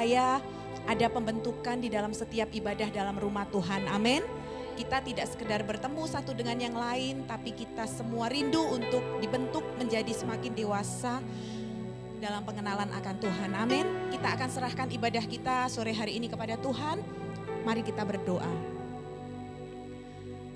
percaya ada pembentukan di dalam setiap ibadah dalam rumah Tuhan. Amin. Kita tidak sekedar bertemu satu dengan yang lain, tapi kita semua rindu untuk dibentuk menjadi semakin dewasa dalam pengenalan akan Tuhan. Amin. Kita akan serahkan ibadah kita sore hari ini kepada Tuhan. Mari kita berdoa.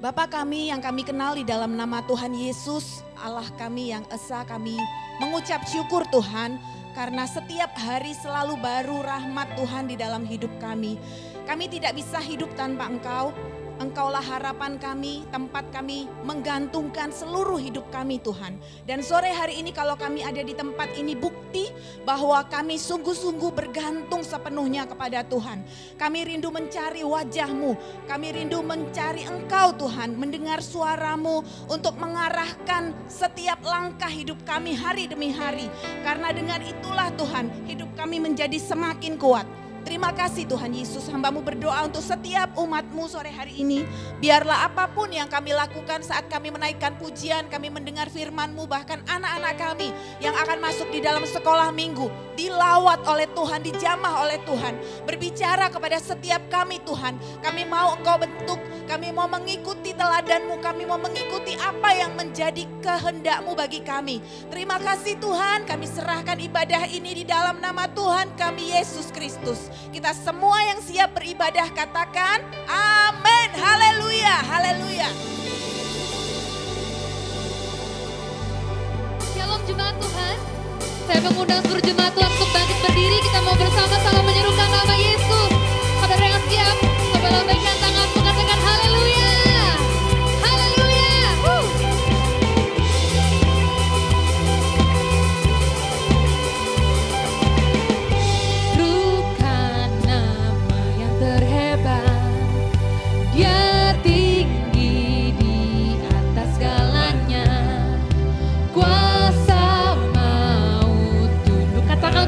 Bapa kami yang kami kenal di dalam nama Tuhan Yesus, Allah kami yang esa, kami mengucap syukur Tuhan, karena setiap hari selalu baru rahmat Tuhan di dalam hidup kami. Kami tidak bisa hidup tanpa Engkau. Engkaulah harapan kami, tempat kami menggantungkan seluruh hidup kami Tuhan. Dan sore hari ini kalau kami ada di tempat ini bukti bahwa kami sungguh-sungguh bergantung sepenuhnya kepada Tuhan. Kami rindu mencari wajah-Mu, kami rindu mencari Engkau Tuhan, mendengar suara-Mu untuk mengarahkan setiap langkah hidup kami hari demi hari. Karena dengan itulah Tuhan hidup kami menjadi semakin kuat. Terima kasih Tuhan Yesus, hamba-Mu berdoa untuk setiap umat-Mu sore hari ini. Biarlah apapun yang kami lakukan saat kami menaikkan pujian, kami mendengar firman-Mu, bahkan anak-anak kami yang akan masuk di dalam sekolah minggu, dilawat oleh Tuhan, dijamah oleh Tuhan. Berbicara kepada setiap kami Tuhan, kami mau Engkau bentuk, kami mau mengikuti teladan-Mu, kami mau mengikuti apa yang menjadi kehendak-Mu bagi kami. Terima kasih Tuhan, kami serahkan ibadah ini di dalam nama Tuhan kami Yesus Kristus. Kita semua yang siap beribadah katakan amin, haleluya, haleluya. Shalom jemaat Tuhan, saya mengundang seluruh jemaat Tuhan untuk bangkit berdiri. Kita mau bersama-sama menyerukan nama Yesus. Saudara yang siap, coba lambaikan tanganmu, katakan haleluya, haleluya. Bukan nama yang terhebat, Dia tinggi di atas segalanya. Kuasa maut tunduk, katakan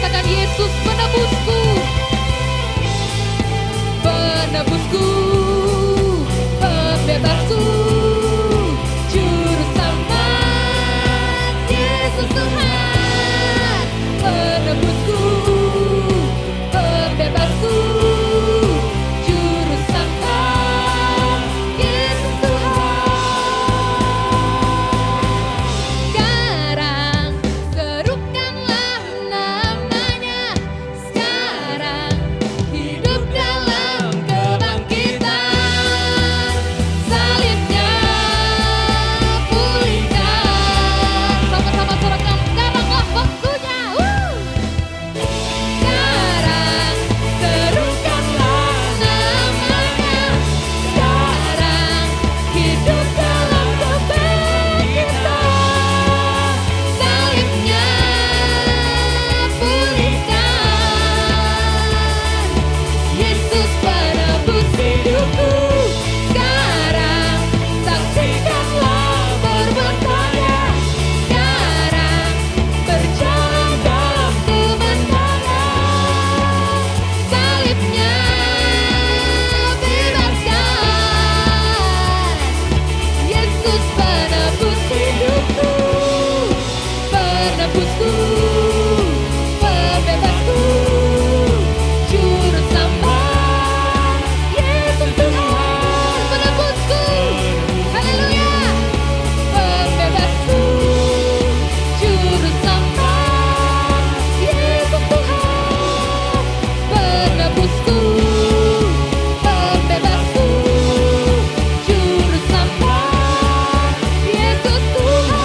katakan Yesus penebusku. Penebusku, pembebasku, juru selamat, Yesus Tuhan. Penebusku, pembebasku, juru selamat, Yesus Tuhan. Sekarang serukanlah namanya, sekarang hidup dalam kebangkitan. Salibnya pulihkan. Sama-sama sorakan, sekaranglah waktunya. Sekarang serukanlah namanya, sekarang hidup dalam kebangkitan. Salibnya pulihkan. Yesus penebus hidupku. Sekarang saksikanlah perbuatannya. Sekarang berjalan dalam kemenangan. Salibnya bebaskan. Yesus penebus hidupku. Penebusku, pembebasku, juru selamat, Yesus Tuhan. Penebusku, haleluya. Pembebasku, juru selamat, Yesus Tuhan. Penebusku, pembebasku, juru selamat, Yesus Tuhan.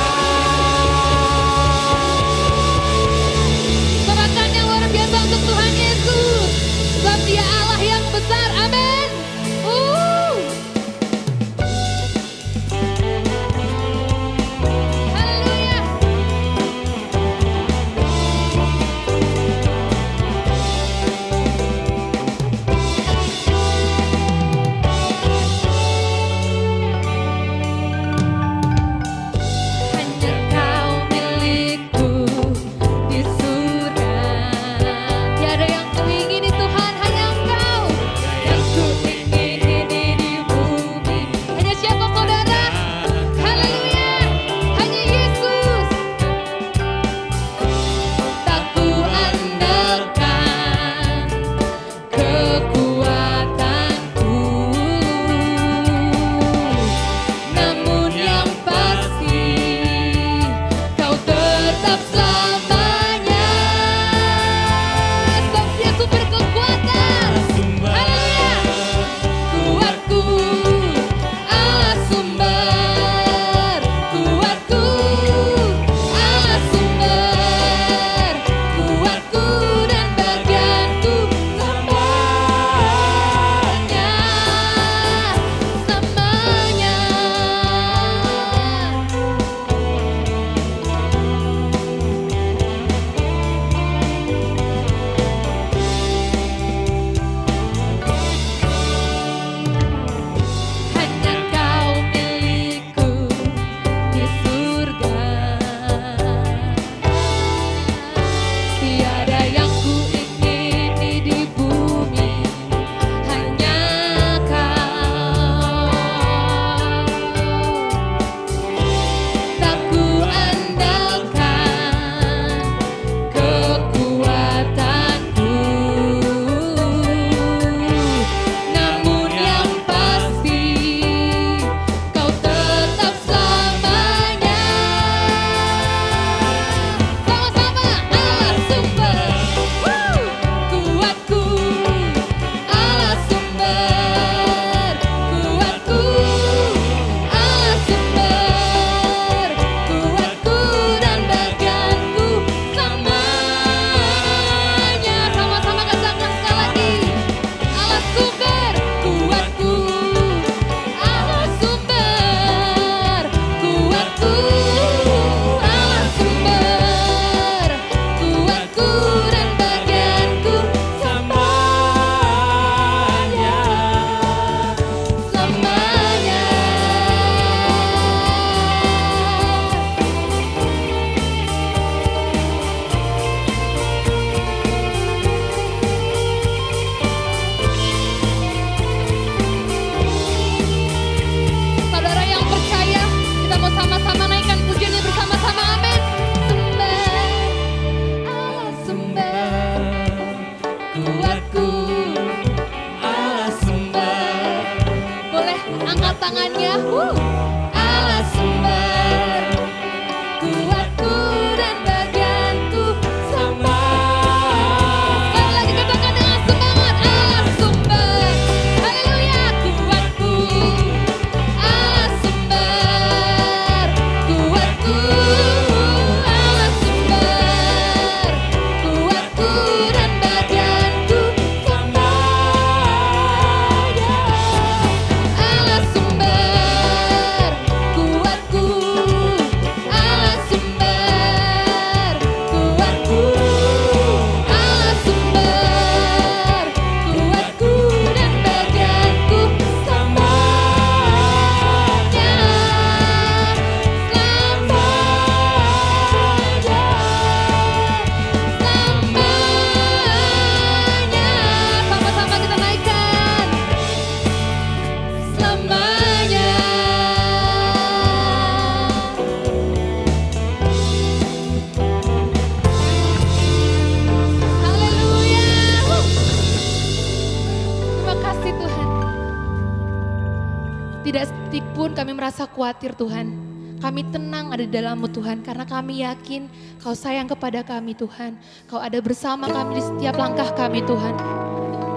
Sekalipun kami merasa khawatir Tuhan, kami tenang ada di dalam-Mu Tuhan, karena kami yakin Kau sayang kepada kami Tuhan. Kau ada bersama kami di setiap langkah kami Tuhan.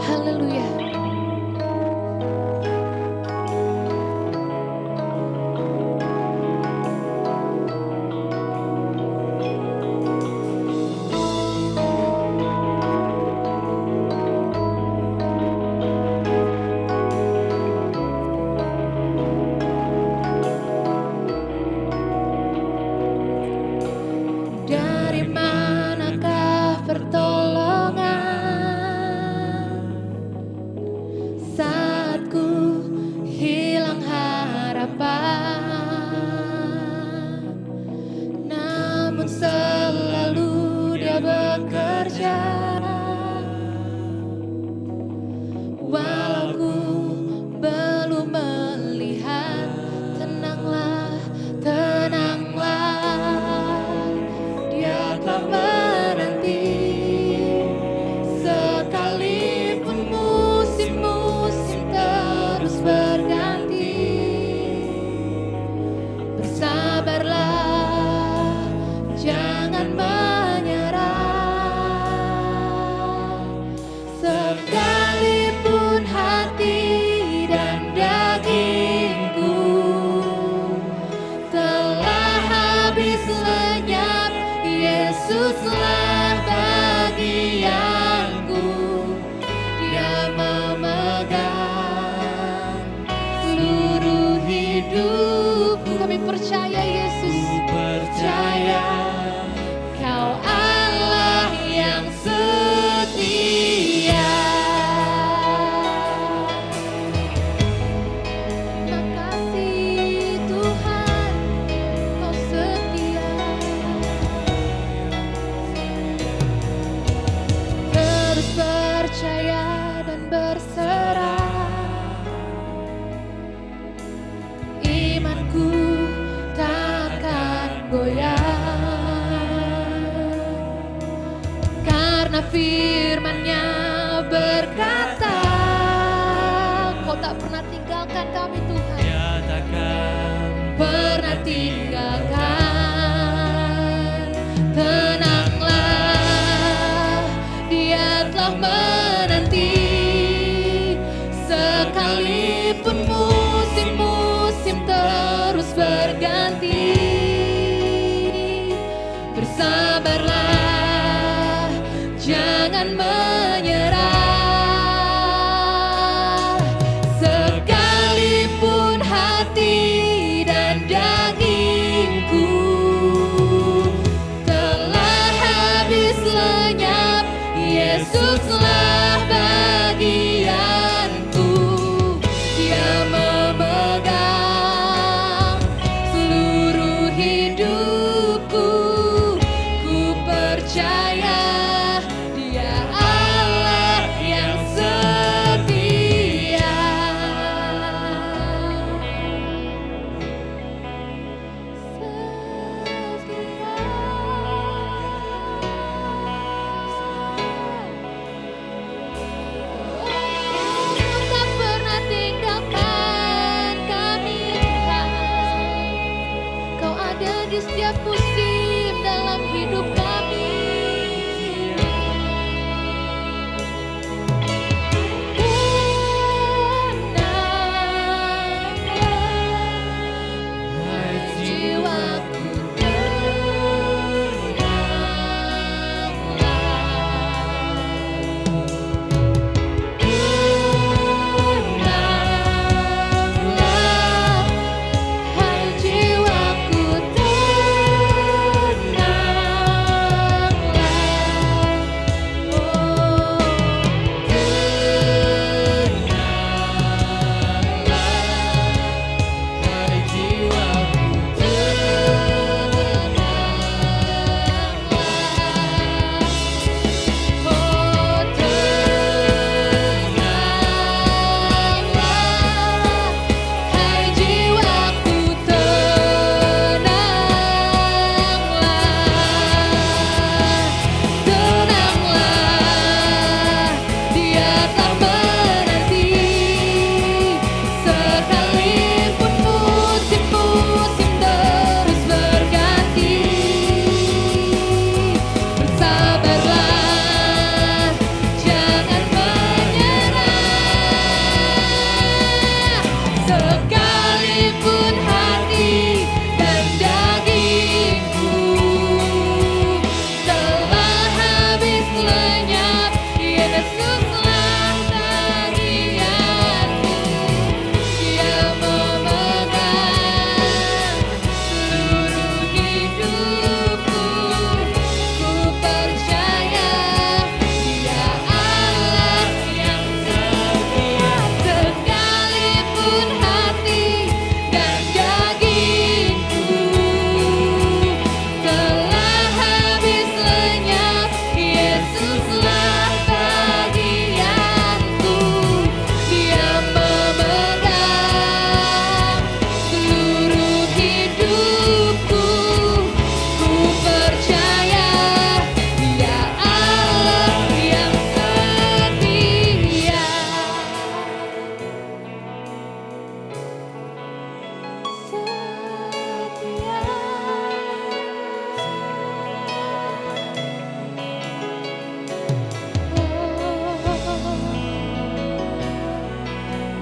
Haleluya. Dari manakah pertolongan saat ku hilang harapan? Namun selalu Dia bekerja, walau ku belum melihat. Tenanglah, tenanglah, Dia telah menanti. Sekalipun musim-musim terus berganti, bersabarlah, jangan menyerah. Sekalipun hati dan dagingku telah habis lenyap, Yesuslah bagianku. Dia memegang seluruh hidupku. Kami percaya Yesus, percaya Kau Allah yang setia. Makasih Tuhan, Kau setia. Terus percaya dan berserah, imanku takkan goyah, karena firman-Nya berkata, Kau tak pernah tinggalkan kami Tuhan. Dia takkan Pernah tinggalkan. Tenanglah, Dia telah menanti. Sekalipun musim-musim terus berganti, bersabarlah, jangan menyerah.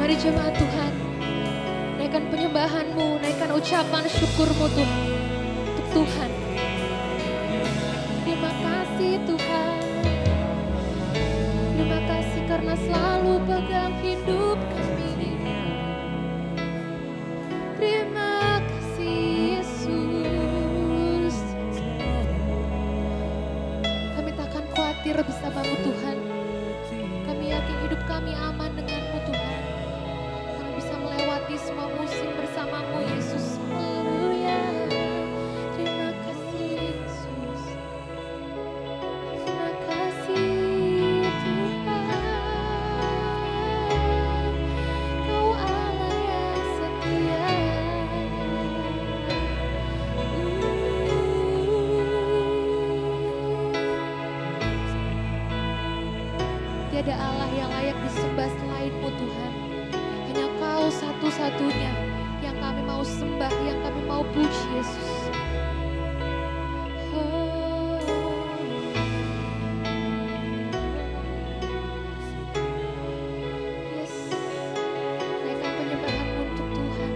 Mari jemaat Tuhan, naikkan penyembahan-Mu, naikkan ucapan syukur-Mu Tuhan, untuk Tuhan. Terima kasih Tuhan, terima kasih karena selalu pegang hidup kami. Terima kasih Yesus. Kami takkan khawatir bersama-Mu Tuhan. Kami yakin hidup kami aman dengan-Mu Tuhan. Kami bisa melewati semua musim bersama-Mu Yesus. Haleluya. Terima kasih Yesus. Terima kasih Tuhan. Kau Allah yang setia. Tiada Allah yang layak disembah selain-Mu Tuhan. Hanya Kau satu-satunya yang kami mau sembah, yang kami mau puji Yesus. Oh. Yes. Naikkan penyembahan-Mu untuk Tuhan.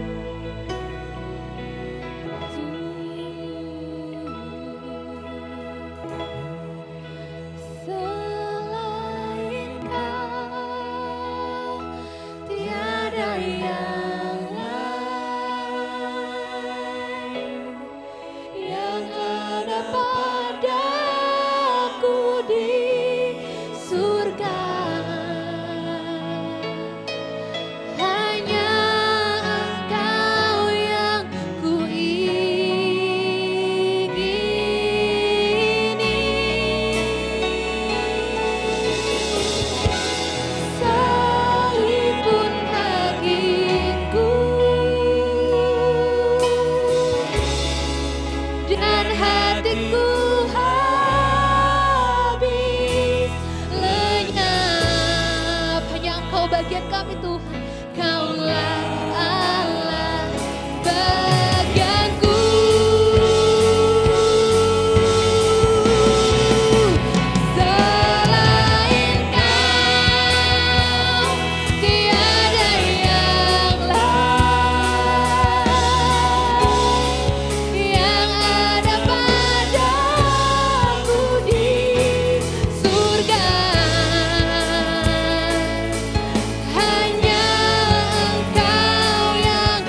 Selain Kau tiada yang lain yang ada padaku di surga. Hanya Engkau yang kuingini. Sekalipun dagingku dan hatiku habis lenyap, hanya Engkau bagian kami Tuhan. Kaulah Allah bagianku. Selain Kau tiada yang lain yang ada padaku di surga. Hanya Engkau yang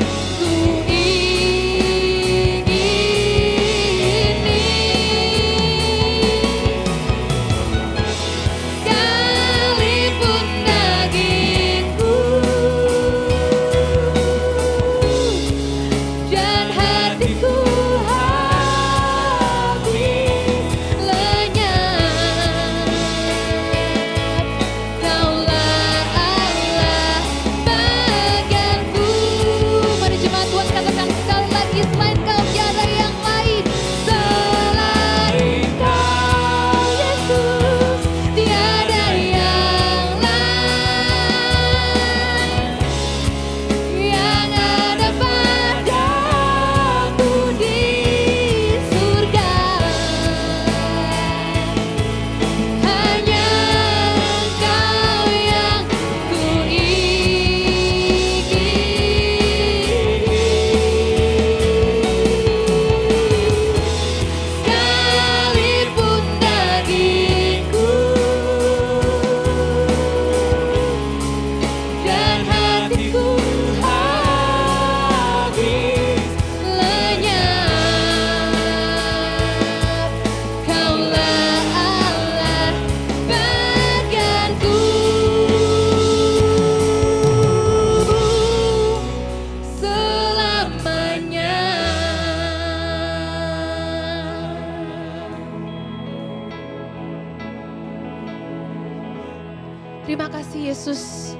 Terima kasih Yesus.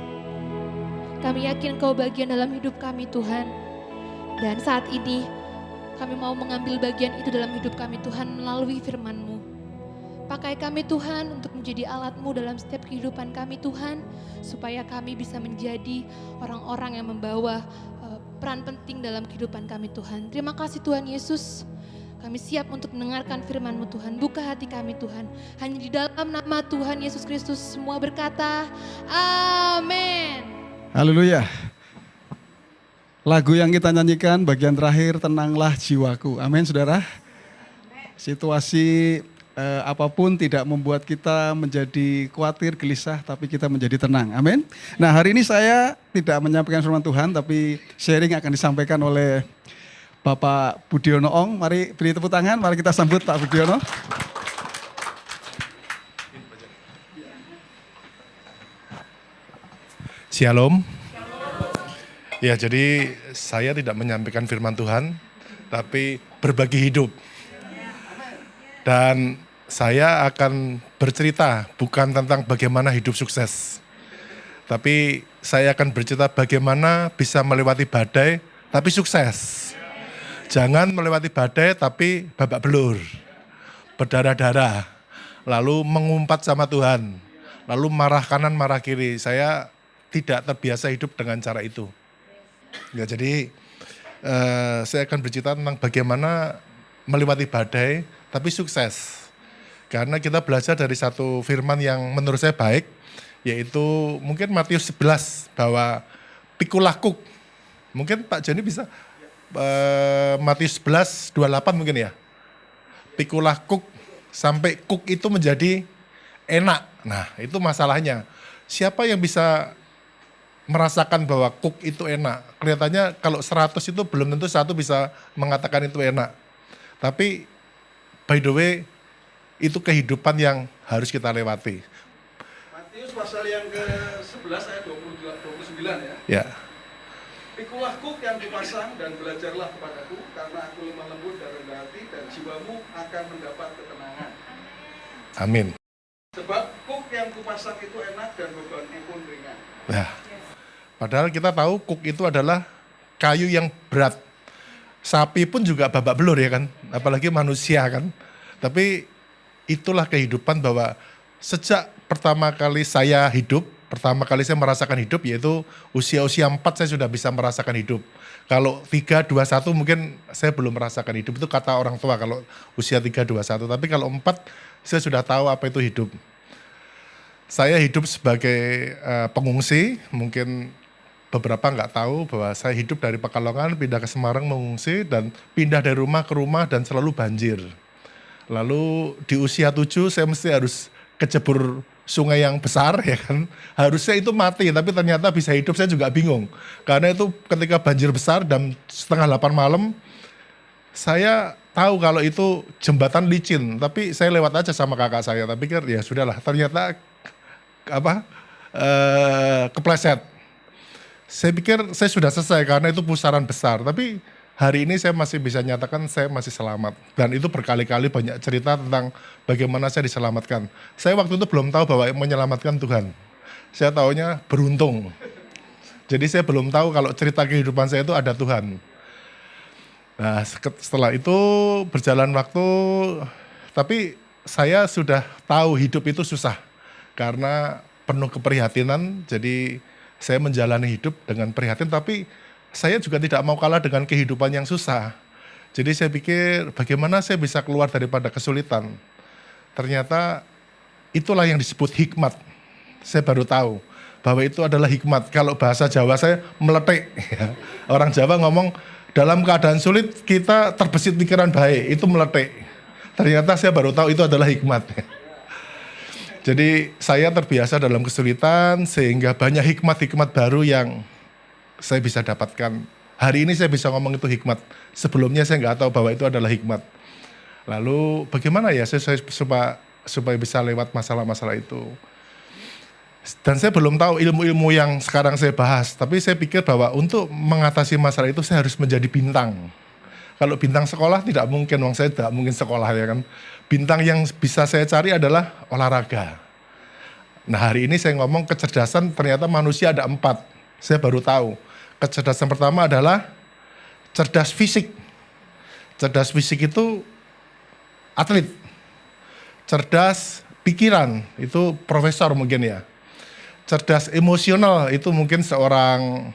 Kami yakin Kau bagian dalam hidup kami Tuhan. Dan saat ini kami mau mengambil bagian itu dalam hidup kami Tuhan melalui firman-Mu. Pakai kami Tuhan untuk menjadi alat-Mu dalam setiap kehidupan kami Tuhan. Supaya kami bisa menjadi orang-orang yang membawa peran penting dalam kehidupan kami Tuhan. Terima kasih Tuhan Yesus. Kami siap untuk mendengarkan firman-Mu Tuhan. Buka hati kami Tuhan. Hanya di dalam nama Tuhan Yesus Kristus semua berkata, amin. Haleluya. Lagu yang kita nyanyikan bagian terakhir, Tenanglah Jiwaku. Amin saudara. Situasi apapun tidak membuat kita menjadi khawatir, gelisah, tapi kita menjadi tenang. Amin. Nah hari ini saya tidak menyampaikan firman Tuhan, tapi sharing akan disampaikan oleh Bapak Budiono Ong. Mari beri tepuk tangan, mari kita sambut Pak Budiono. Shalom. Ya, jadi saya tidak menyampaikan firman Tuhan, tapi berbagi hidup. Dan saya akan bercerita bukan tentang bagaimana hidup sukses, tapi saya akan bercerita bagaimana bisa melewati badai, tapi sukses. Jangan melewati badai, tapi babak belur, berdarah-darah, lalu mengumpat sama Tuhan, lalu marah kanan, marah kiri. Saya tidak terbiasa hidup dengan cara itu. Ya, jadi saya akan bercerita tentang bagaimana melewati badai tapi sukses. Karena kita belajar dari satu firman yang menurut saya baik, yaitu mungkin Matius 11 bahwa pikulah kuk. Mungkin Pak Joni bisa Matius 11 28 mungkin ya. Pikulah kuk sampai kuk itu menjadi enak. Nah, itu masalahnya. Siapa yang bisa merasakan bahwa cook itu enak? Kelihatannya kalau 100 itu belum tentu satu bisa mengatakan itu enak. Tapi by the way, itu kehidupan yang harus kita lewati. Matius pasal yang ke-11 ayat 29 ya. Ya. Pikulah kuk yang kupasang dan belajarlah kepadaku, karena aku lemah lembut dan rendah hati, dan jiwamu akan mendapat ketenangan. Amin. Sebab kuk yang kupasang itu enak dan bebanku pun ringan. Nah, padahal kita tahu kuk itu adalah kayu yang berat. Sapi pun juga babak belur ya kan, apalagi manusia kan. Tapi itulah kehidupan, bahwa sejak pertama kali saya hidup, pertama kali saya merasakan hidup, yaitu usia-usia 4 saya sudah bisa merasakan hidup. Kalau 3, 2, 1 mungkin saya belum merasakan hidup, itu kata orang tua kalau usia 3, 2, 1. Tapi kalau 4 saya sudah tahu apa itu hidup. Saya hidup sebagai pengungsi, mungkin beberapa nggak tahu bahwa saya hidup dari Pekalongan, pindah ke Semarang mengungsi, dan pindah dari rumah ke rumah dan selalu banjir. Lalu di usia 7 saya mesti harus kecebur sungai yang besar ya kan. Harusnya itu mati, tapi ternyata bisa hidup, saya juga bingung. Karena itu ketika banjir besar dan setengah 8 malam, saya tahu kalau itu jembatan licin, tapi saya lewat aja sama kakak saya. Tapi pikir ya sudahlah, ternyata kepleset. Saya pikir saya sudah selesai karena itu pusaran besar, tapi hari ini saya masih bisa nyatakan saya masih selamat. Dan itu berkali-kali banyak cerita tentang bagaimana saya diselamatkan. Saya waktu itu belum tahu bahwa menyelamatkan Tuhan. Saya taunya beruntung. Jadi saya belum tahu kalau cerita kehidupan saya itu ada Tuhan. Nah, setelah itu berjalan waktu, tapi saya sudah tahu hidup itu susah. Karena penuh keprihatinan, jadi saya menjalani hidup dengan prihatin, tapi saya juga tidak mau kalah dengan kehidupan yang susah. Jadi saya pikir bagaimana saya bisa keluar daripada kesulitan. Ternyata itulah yang disebut hikmat. Saya baru tahu bahwa itu adalah hikmat. Kalau bahasa Jawa saya meletik. Orang Jawa ngomong dalam keadaan sulit kita terbesit pikiran baik, itu meletik. Ternyata saya baru tahu itu adalah hikmat. Jadi saya terbiasa dalam kesulitan sehingga banyak hikmat-hikmat baru yang saya bisa dapatkan. Hari ini saya bisa ngomong itu hikmat. Sebelumnya saya nggak tahu bahwa itu adalah hikmat. Lalu bagaimana ya saya supaya bisa lewat masalah-masalah itu. Dan saya belum tahu ilmu-ilmu yang sekarang saya bahas. Tapi saya pikir bahwa untuk mengatasi masalah itu saya harus menjadi bintang. Kalau bintang sekolah tidak mungkin, wong saya tidak mungkin sekolah ya kan. Bintang yang bisa saya cari adalah olahraga. Nah hari ini saya ngomong kecerdasan, ternyata manusia ada 4. Saya baru tahu. Kecerdasan pertama adalah cerdas fisik. Cerdas fisik itu atlet. Cerdas pikiran, itu profesor mungkin ya. Cerdas emosional, itu mungkin seorang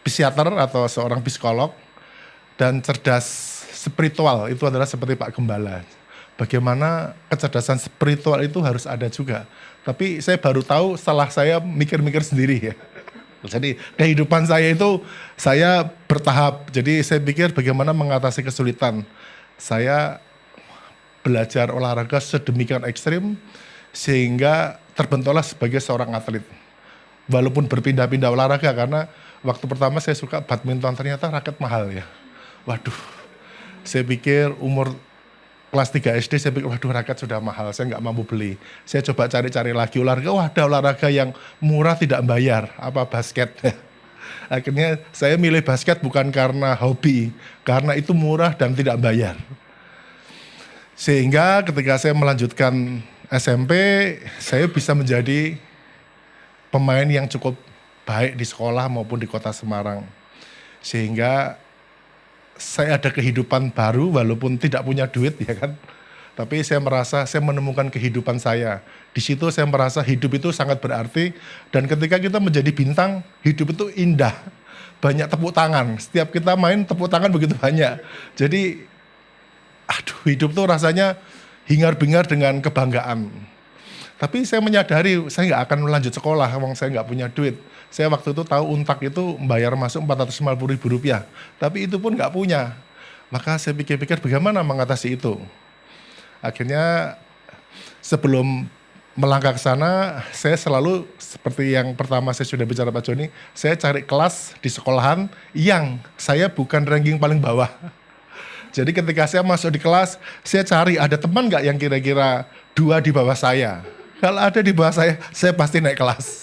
psikiater atau seorang psikolog. Dan cerdas spiritual itu adalah seperti Pak Gembala. Bagaimana kecerdasan spiritual itu harus ada juga. Tapi saya baru tahu setelah saya mikir-mikir sendiri ya. Jadi kehidupan saya itu saya bertahap. Jadi saya pikir bagaimana mengatasi kesulitan. Saya belajar olahraga sedemikian ekstrim sehingga terbentuklah sebagai seorang atlet. Walaupun berpindah-pindah olahraga karena waktu pertama saya suka badminton ternyata raket mahal ya. Waduh, saya pikir umur kelas 3 SD saya pikir waduh raket sudah mahal, saya nggak mampu beli. Saya coba cari-cari lagi olahraga, wah ada olahraga yang murah tidak bayar, apa basket. Akhirnya saya milih basket bukan karena hobi, karena itu murah dan tidak bayar. Sehingga ketika saya melanjutkan SMP, saya bisa menjadi pemain yang cukup baik di sekolah maupun di kota Semarang. Sehingga saya ada kehidupan baru walaupun tidak punya duit ya kan. Tapi saya merasa saya menemukan kehidupan saya. Di situ saya merasa hidup itu sangat berarti dan ketika kita menjadi bintang, hidup itu indah. Banyak tepuk tangan. Setiap kita main tepuk tangan begitu banyak. Jadi aduh hidup tuh rasanya hingar-bingar dengan kebanggaan. Tapi saya menyadari saya nggak akan lanjut sekolah, saya nggak punya duit. Saya waktu itu tahu Untak itu bayar masuk Rp450.000, tapi itu pun nggak punya. Maka saya pikir-pikir bagaimana mengatasi itu. Akhirnya sebelum melangkah ke sana, saya selalu seperti yang pertama saya sudah bicara Pak Joni, saya cari kelas di sekolahan yang saya bukan ranking paling bawah. Jadi ketika saya masuk di kelas, saya cari ada teman nggak yang kira-kira 2 di bawah saya. Kalau ada di bawah saya pasti naik kelas.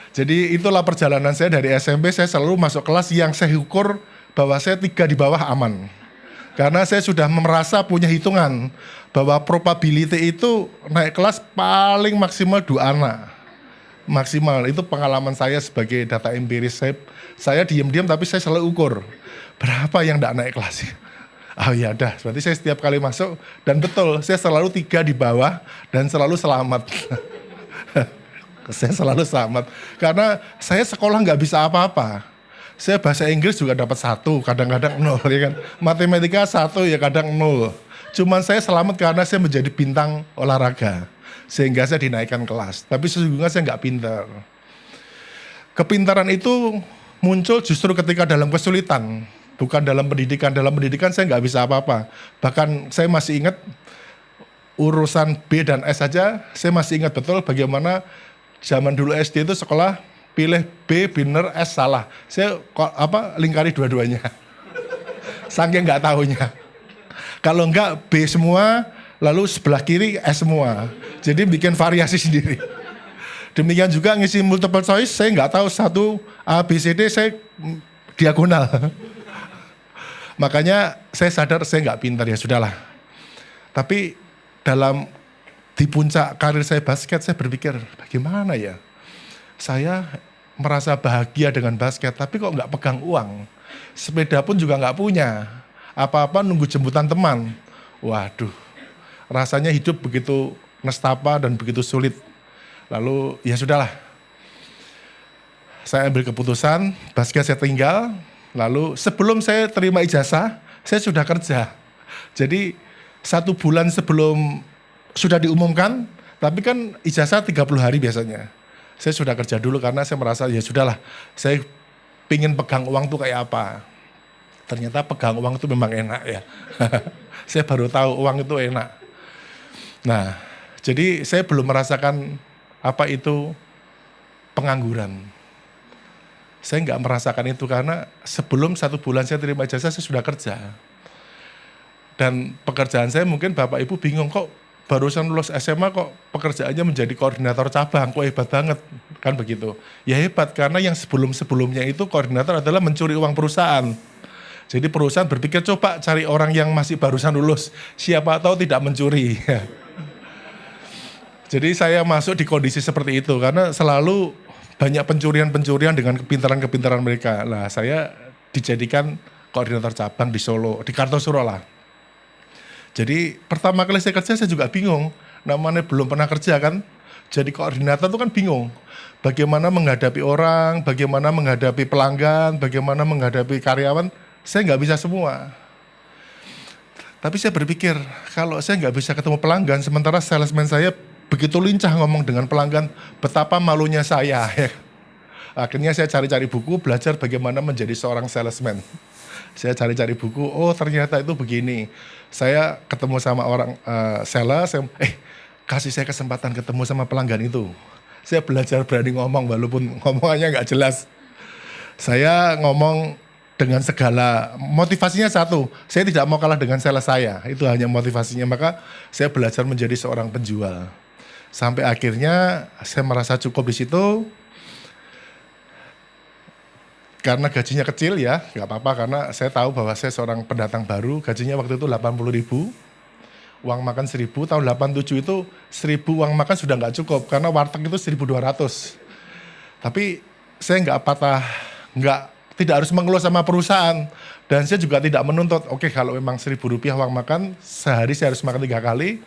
Jadi itulah perjalanan saya dari SMP, saya selalu masuk kelas yang saya ukur bahwa saya 3 di bawah aman. Karena saya sudah merasa punya hitungan bahwa probability itu naik kelas paling maksimal 2 anak. Maksimal, itu pengalaman saya sebagai data empiris. Saya diam-diam tapi saya selalu ukur berapa yang tidak naik kelas. Oh ya dah, berarti saya setiap kali masuk dan betul saya selalu 3 di bawah dan selalu selamat. Saya selalu selamat karena saya sekolah nggak bisa apa-apa. Saya bahasa Inggris juga dapat 1, kadang-kadang 0 ya kan. Matematika 1 ya kadang 0. Cuman saya selamat karena saya menjadi bintang olahraga sehingga saya dinaikkan kelas. Tapi sesungguhnya saya nggak pintar. Kepintaran itu muncul justru ketika dalam kesulitan. Bukan dalam pendidikan. Dalam pendidikan saya nggak bisa apa-apa. Bahkan saya masih ingat urusan B dan S saja, saya masih ingat betul bagaimana zaman dulu SD itu sekolah pilih B bener, S salah. Saya lingkari dua-duanya. Saking nggak tahunya. Kalau enggak B semua, lalu sebelah kiri S semua. Jadi bikin variasi sendiri. Demikian juga ngisi multiple choice, saya nggak tahu 1 A, B, C, D, saya diagonal. Makanya saya sadar saya nggak pintar, ya sudahlah. Tapi di puncak karir saya basket, saya berpikir bagaimana ya? Saya merasa bahagia dengan basket, tapi kok nggak pegang uang. Sepeda pun juga nggak punya. Apa-apa nunggu jemputan teman. Waduh, rasanya hidup begitu nestapa dan begitu sulit. Lalu ya sudahlah. Saya ambil keputusan, basket saya tinggal. Lalu sebelum saya terima ijazah, saya sudah kerja. Jadi 1 bulan sebelum sudah diumumkan, tapi kan ijazah 30 hari biasanya. Saya sudah kerja dulu karena saya merasa ya sudahlah, saya pingin pegang uang tuh kayak apa. Ternyata pegang uang itu memang enak ya. Saya baru tahu uang itu enak. Nah, jadi saya belum merasakan apa itu pengangguran. Saya nggak merasakan itu karena sebelum 1 bulan saya terima ijazah, saya sudah kerja. Dan pekerjaan saya mungkin Bapak Ibu bingung, kok barusan lulus SMA kok pekerjaannya menjadi koordinator cabang, kok hebat banget, kan begitu. Ya hebat karena yang sebelum-sebelumnya itu koordinator adalah mencuri uang perusahaan. Jadi perusahaan berpikir coba cari orang yang masih barusan lulus, siapa tahu tidak mencuri. Jadi saya masuk di kondisi seperti itu karena selalu banyak pencurian-pencurian dengan kepintaran-kepintaran mereka. Nah saya dijadikan koordinator cabang di Solo, di Kartosuro lah. Jadi pertama kali saya kerja saya juga bingung, namanya belum pernah kerja kan, jadi koordinator itu kan bingung. Bagaimana menghadapi orang, bagaimana menghadapi pelanggan, bagaimana menghadapi karyawan, saya nggak bisa semua. Tapi saya berpikir, kalau saya nggak bisa ketemu pelanggan, sementara salesman saya begitu lincah ngomong dengan pelanggan, betapa malunya saya. Ya. Akhirnya saya cari-cari buku, belajar bagaimana menjadi seorang salesman. Saya cari-cari buku, oh ternyata itu begini. Saya ketemu sama orang sales, kasih saya kesempatan ketemu sama pelanggan itu. Saya belajar berani ngomong walaupun ngomongannya nggak jelas. Saya ngomong dengan segala, motivasinya satu, saya tidak mau kalah dengan sales saya. Itu hanya motivasinya, maka saya belajar menjadi seorang penjual. Sampai akhirnya saya merasa cukup di situ. Karena gajinya kecil ya, nggak apa-apa karena saya tahu bahwa saya seorang pendatang baru, gajinya waktu itu 80.000, uang makan 1.000, tahun 87 itu 1.000 uang makan sudah nggak cukup, karena warteg itu 1.200. Tapi saya tidak harus mengeluh sama perusahaan, dan saya juga tidak menuntut, oke kalau memang 1.000 rupiah uang makan, sehari saya harus makan 3 kali,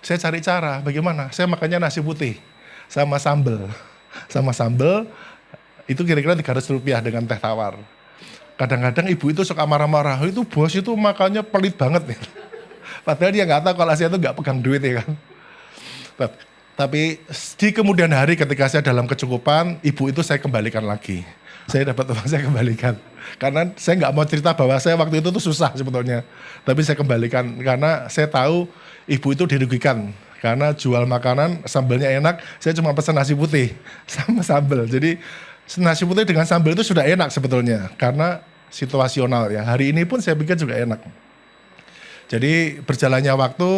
saya cari cara, bagaimana, saya makannya nasi putih, sama sambal, itu kira-kira 300 rupiah dengan teh tawar. Kadang-kadang ibu itu suka marah-marah, itu bos itu makannya pelit banget nih. Padahal dia nggak tahu kalau saya itu nggak pegang duit ya kan. Tapi di kemudian hari ketika saya dalam kecukupan, ibu itu saya kembalikan lagi. Saya dapat uang, saya kembalikan. Karena saya nggak mau cerita bahwa saya waktu itu tuh susah sebetulnya. Tapi saya kembalikan karena saya tahu ibu itu dirugikan. Karena jual makanan, sambalnya enak, saya cuma pesan nasi putih sama sambal. Jadi nasi putih dengan sambal itu sudah enak sebetulnya, karena situasional ya. Hari ini pun saya pikir juga enak. Jadi berjalannya waktu,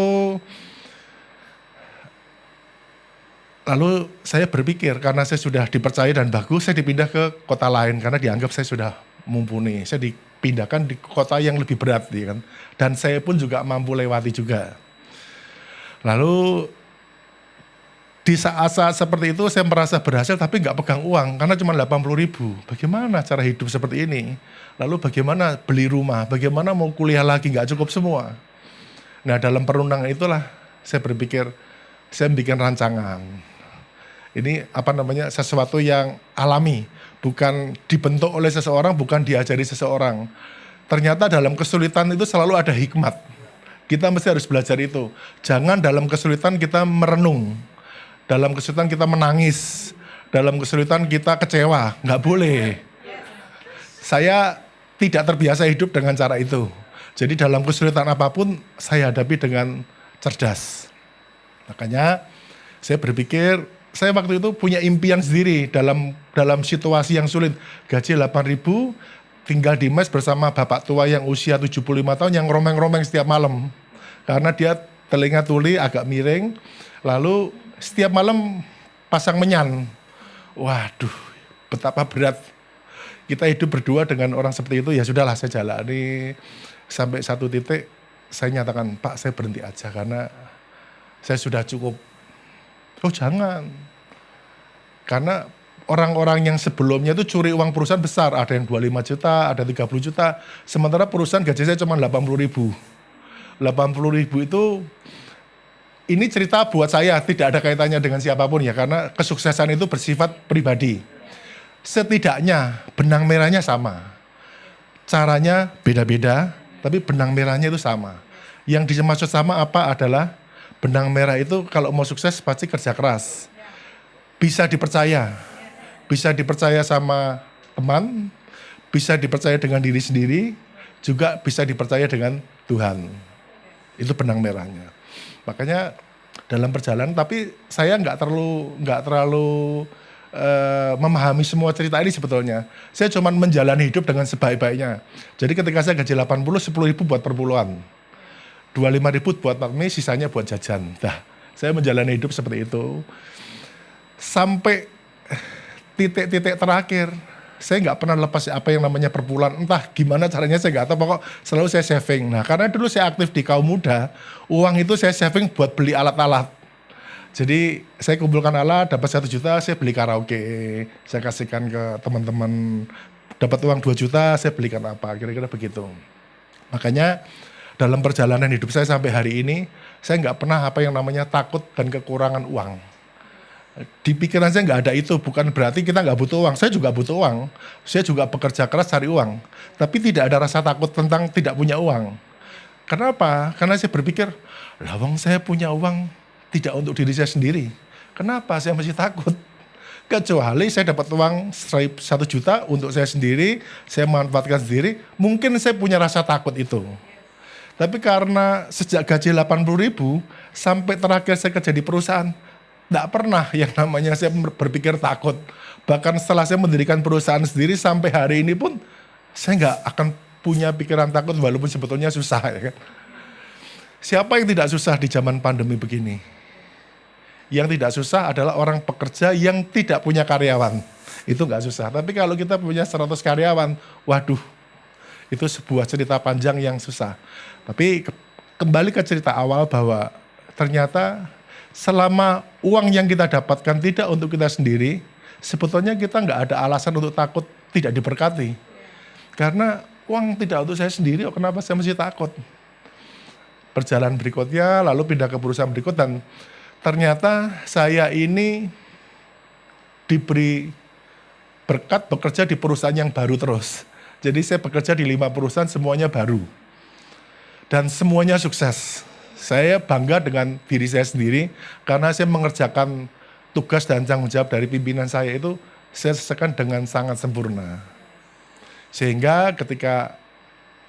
lalu saya berpikir karena saya sudah dipercaya dan bagus, saya dipindah ke kota lain karena dianggap saya sudah mumpuni. Saya dipindahkan di kota yang lebih berat, ya kan. Dan saya pun juga mampu lewati juga. Lalu di saat-saat seperti itu saya merasa berhasil tapi nggak pegang uang karena cuma 80.000. Bagaimana cara hidup seperti ini? Lalu bagaimana beli rumah? Bagaimana mau kuliah lagi? Nggak cukup semua. Nah dalam perundangan itulah saya berpikir, saya bikin rancangan. Ini sesuatu yang alami. Bukan dibentuk oleh seseorang, bukan diajari seseorang. Ternyata dalam kesulitan itu selalu ada hikmat. Kita mesti harus belajar itu. Jangan dalam kesulitan kita merenung. Dalam kesulitan kita menangis, dalam kesulitan kita kecewa, nggak boleh. Saya tidak terbiasa hidup dengan cara itu. Jadi dalam kesulitan apapun saya hadapi dengan cerdas. Makanya saya berpikir, saya waktu itu punya impian sendiri dalam situasi yang sulit. Gaji 8.000, tinggal di mes bersama bapak tua yang usia 75 tahun yang romeng-romeng setiap malam. Karena dia telinga tuli agak miring, lalu setiap malam pasang menyan. Waduh, betapa berat. Kita hidup berdua dengan orang seperti itu, ya sudahlah saya jalani. Sampai satu titik saya nyatakan, Pak saya berhenti aja karena saya sudah cukup. Oh jangan. Karena orang-orang yang sebelumnya itu curi uang perusahaan besar. Ada yang 25 juta, ada 30 juta. Sementara perusahaan gaji saya cuma 80.000. 80.000 itu, ini cerita buat saya, tidak ada kaitannya dengan siapapun ya, karena kesuksesan itu bersifat pribadi. Setidaknya benang merahnya sama. Caranya beda-beda, tapi benang merahnya itu sama. Yang dimaksud sama apa adalah, benang merah itu kalau mau sukses pasti kerja keras. Bisa dipercaya. Bisa dipercaya sama teman, bisa dipercaya dengan diri sendiri, juga bisa dipercaya dengan Tuhan. Itu benang merahnya. Makanya dalam perjalanan, tapi saya nggak terlalu memahami semua cerita ini sebetulnya. Saya cuma menjalani hidup dengan sebaik-baiknya. Jadi ketika saya gaji 80, 10.000 buat perpuluhan. 25.000 buat mie, sisanya buat jajan. Nah, saya menjalani hidup seperti itu. Sampai titik-titik terakhir, saya nggak pernah lepas apa yang namanya perpuluhan. Entah gimana caranya saya nggak tahu, pokok selalu saya saving. Nah karena dulu saya aktif di kaum muda, uang itu saya saving buat beli alat-alat. Jadi saya kumpulkan alat, dapat 1 juta, saya beli karaoke, saya kasihkan ke teman-teman. Dapat uang 2 juta, saya belikan apa, kira-kira begitu. Makanya dalam perjalanan hidup saya sampai hari ini, saya nggak pernah apa yang namanya takut dan kekurangan uang. Di pikiran saya nggak ada itu, bukan berarti kita nggak butuh uang. Saya juga butuh uang, saya juga bekerja keras cari uang. Tapi tidak ada rasa takut tentang tidak punya uang. Kenapa? Karena saya berpikir, lah wong saya punya uang tidak untuk diri saya sendiri. Kenapa saya masih takut? Kecuali saya dapat uang 1 juta untuk saya sendiri, saya manfaatkan sendiri, mungkin saya punya rasa takut itu. Tapi karena sejak gaji 80.000 sampai terakhir saya kerja di perusahaan, tidak pernah yang namanya saya berpikir takut. Bahkan setelah saya mendirikan perusahaan sendiri sampai hari ini pun saya nggak akan punya pikiran takut walaupun sebetulnya susah ya kan. Siapa yang tidak susah di zaman pandemi begini? Yang tidak susah adalah orang pekerja yang tidak punya karyawan. Itu nggak susah. Tapi kalau kita punya 100 karyawan, waduh, itu sebuah cerita panjang yang susah. Tapi kembali ke cerita awal bahwa ternyata selama uang yang kita dapatkan tidak untuk kita sendiri, sebetulnya kita nggak ada alasan untuk takut tidak diberkati. Karena uang tidak untuk saya sendiri, kenapa saya mesti takut? Perjalanan berikutnya, lalu pindah ke perusahaan berikut dan ternyata saya ini diberi berkat bekerja di perusahaan yang baru terus. Jadi saya bekerja di 5 perusahaan semuanya baru. Dan semuanya sukses. Saya bangga dengan diri saya sendiri karena saya mengerjakan tugas dan tanggung jawab dari pimpinan saya itu saya selesaikan dengan sangat sempurna. Sehingga ketika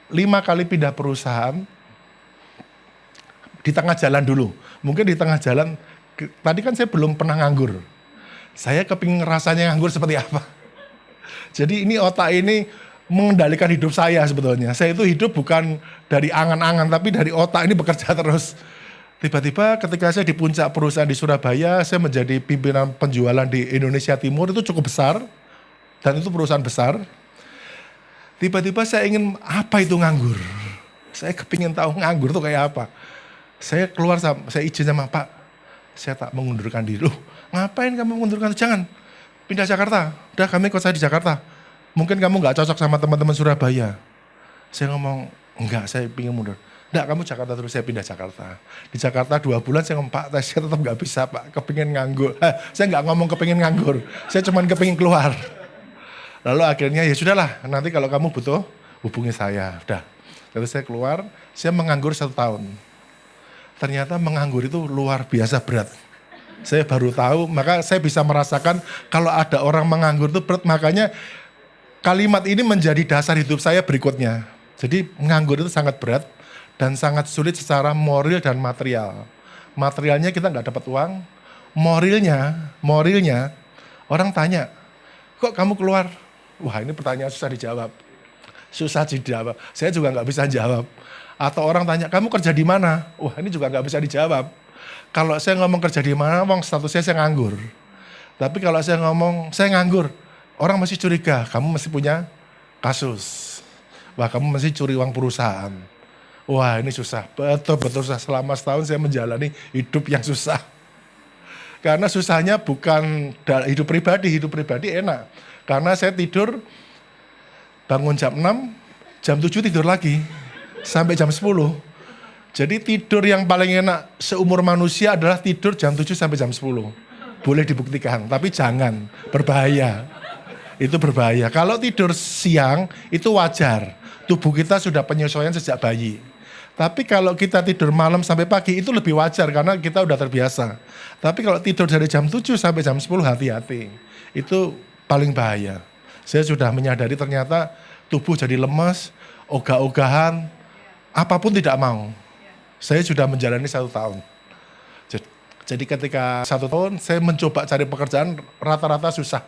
5 kali pindah perusahaan, di tengah jalan dulu. Mungkin di tengah jalan, tadi kan saya belum pernah nganggur. Saya kepingin rasanya nganggur seperti apa. Jadi ini otak ini mengendalikan hidup saya sebetulnya. Saya itu hidup bukan dari angan-angan, tapi dari otak ini bekerja terus. Tiba-tiba ketika saya di puncak perusahaan di Surabaya, saya menjadi pimpinan penjualan di Indonesia Timur, itu cukup besar. Dan itu perusahaan besar. Tiba-tiba saya ingin, apa itu nganggur? Saya kepingin tahu nganggur itu kayak apa. Saya keluar, saya izin sama Pak, saya tak mengundurkan diri. Loh, ngapain kamu mengundurkan diri? Jangan, pindah Jakarta. Udah kami ikut saya di Jakarta. Mungkin kamu gak cocok sama teman-teman Surabaya. Saya ngomong, enggak, saya ingin mundur. Enggak, kamu Jakarta terus, saya pindah Jakarta. Di Jakarta 2 bulan saya ngomong, Pak, saya tetap gak bisa Pak, kepingin nganggur. Saya gak ngomong kepingin nganggur, saya cuma kepingin keluar. Lalu akhirnya ya sudahlah, nanti kalau kamu butuh, hubungi saya. Udah, lalu saya keluar, saya menganggur 1 tahun. Ternyata menganggur itu luar biasa berat. Saya baru tahu, maka saya bisa merasakan kalau ada orang menganggur itu berat. Makanya kalimat ini menjadi dasar hidup saya berikutnya. Jadi menganggur itu sangat berat dan sangat sulit secara moral dan material. Materialnya kita nggak dapat uang, moralnya orang tanya, kok kamu keluar? Wah, ini pertanyaan susah dijawab. Susah dijawab, saya juga nggak bisa jawab. Atau orang tanya, kamu kerja di mana? Wah, ini juga nggak bisa dijawab. Kalau saya ngomong kerja di mana, wong statusnya saya nganggur. Tapi kalau saya ngomong saya nganggur, orang masih curiga, kamu masih punya kasus. Wah, kamu masih curi uang perusahaan. Wah, ini susah, betul-betul susah. Selama setahun saya menjalani hidup yang susah. Karena susahnya bukan hidup pribadi enak. Karena saya tidur, bangun jam 6, jam 7 tidur lagi. Sampai jam 10. Jadi tidur yang paling enak seumur manusia adalah tidur jam 7 sampai jam 10. Boleh dibuktikan, tapi jangan, berbahaya. Itu berbahaya. Kalau tidur siang itu wajar. Tubuh kita sudah penyesuaian sejak bayi. Tapi kalau kita tidur malam sampai pagi itu lebih wajar karena kita udah terbiasa. Tapi kalau tidur dari jam 7 sampai jam 10 hati-hati. Itu paling bahaya. Saya sudah menyadari ternyata tubuh jadi lemas, ogah-ogahan, apapun tidak mau. Saya sudah menjalani 1 tahun. Jadi ketika 1 tahun saya mencoba cari pekerjaan rata-rata susah.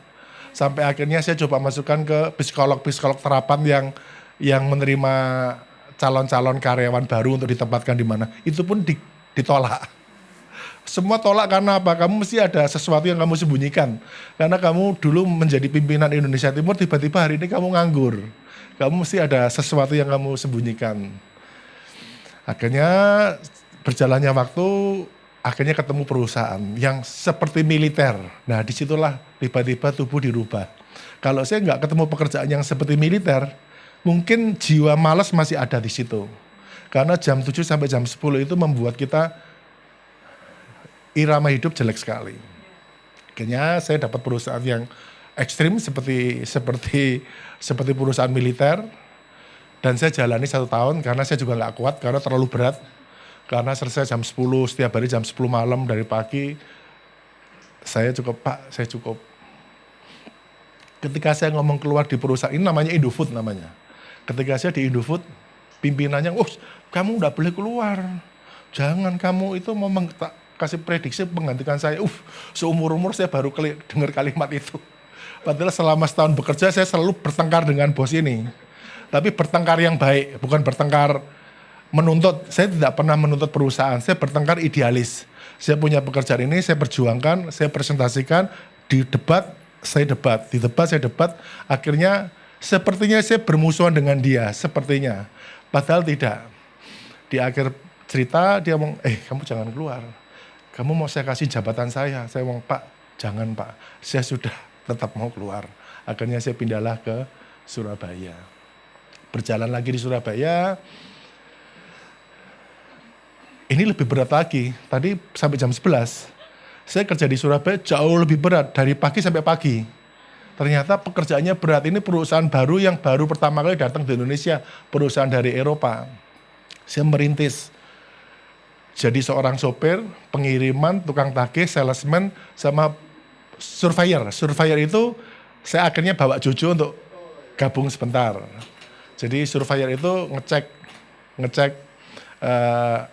Sampai akhirnya saya coba masukkan ke psikolog terapan yang menerima calon-calon karyawan baru untuk ditempatkan di mana. Itu pun ditolak. Semua tolak karena apa? Kamu mesti ada sesuatu yang kamu sembunyikan. Karena kamu dulu menjadi pimpinan Indonesia Timur, tiba-tiba hari ini kamu nganggur. Kamu mesti ada sesuatu yang kamu sembunyikan. Akhirnya berjalannya waktu, akhirnya ketemu perusahaan yang seperti militer. Nah, disitulah tiba-tiba tubuh dirubah. Kalau saya nggak ketemu pekerjaan yang seperti militer, mungkin jiwa malas masih ada di situ. Karena jam 7 sampai jam 10 itu membuat kita irama hidup jelek sekali. Akhirnya saya dapat perusahaan yang ekstrim seperti perusahaan militer. Dan saya jalani 1 tahun karena saya juga nggak kuat, karena terlalu berat. Karena selesai jam 10, setiap hari jam 10 malam dari pagi. Saya cukup, Pak, saya cukup. Ketika saya ngomong keluar di perusahaan, ini namanya Indofood namanya. Ketika saya di Indofood, pimpinannya, kamu nggak boleh keluar. Jangan, kamu itu mau kasih prediksi menggantikan saya. Seumur-umur saya baru dengar kalimat itu. Padahal selama setahun bekerja saya selalu bertengkar dengan bos ini. Tapi bertengkar yang baik, bukan bertengkar menuntut. Saya tidak pernah menuntut perusahaan, saya bertengkar idealis. Saya punya pekerjaan ini, saya perjuangkan, saya presentasikan, di debat, saya debat. Di debat, saya debat. Akhirnya sepertinya saya bermusuhan dengan dia, sepertinya. Padahal tidak. Di akhir cerita dia ngomong, kamu jangan keluar. Kamu mau saya kasih jabatan saya. Saya ngomong, Pak, jangan Pak. Saya sudah tetap mau keluar. Akhirnya saya pindahlah ke Surabaya. Berjalan lagi di Surabaya. Ini lebih berat lagi. Tadi sampai jam 11. Saya kerja di Surabaya jauh lebih berat. Dari pagi sampai pagi. Ternyata pekerjaannya berat. Ini perusahaan baru yang baru pertama kali datang di Indonesia. Perusahaan dari Eropa. Saya merintis. Jadi seorang sopir, pengiriman, tukang tagih, salesman, sama surveyor. Surveyor itu saya akhirnya bawa Jojo untuk gabung sebentar. Jadi surveyor itu ngecek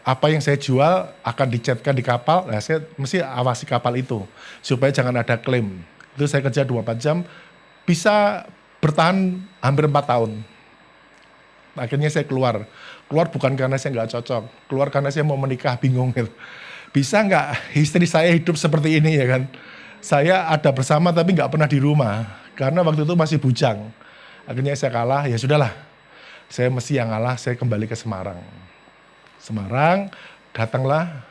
apa yang saya jual akan dicatkan di kapal. Nah, saya mesti awasi kapal itu supaya jangan ada klaim. Itu saya kerja 24 jam, bisa bertahan hampir 4 tahun. Akhirnya saya keluar bukan karena saya nggak cocok, keluar karena saya mau menikah, bingung gitu. Bisa nggak istri saya hidup seperti ini ya kan? Saya ada bersama tapi nggak pernah di rumah karena waktu itu masih bujang. Akhirnya saya kalah, ya sudahlah. Saya mesti yang ngalah, saya kembali ke Semarang. Semarang, datanglah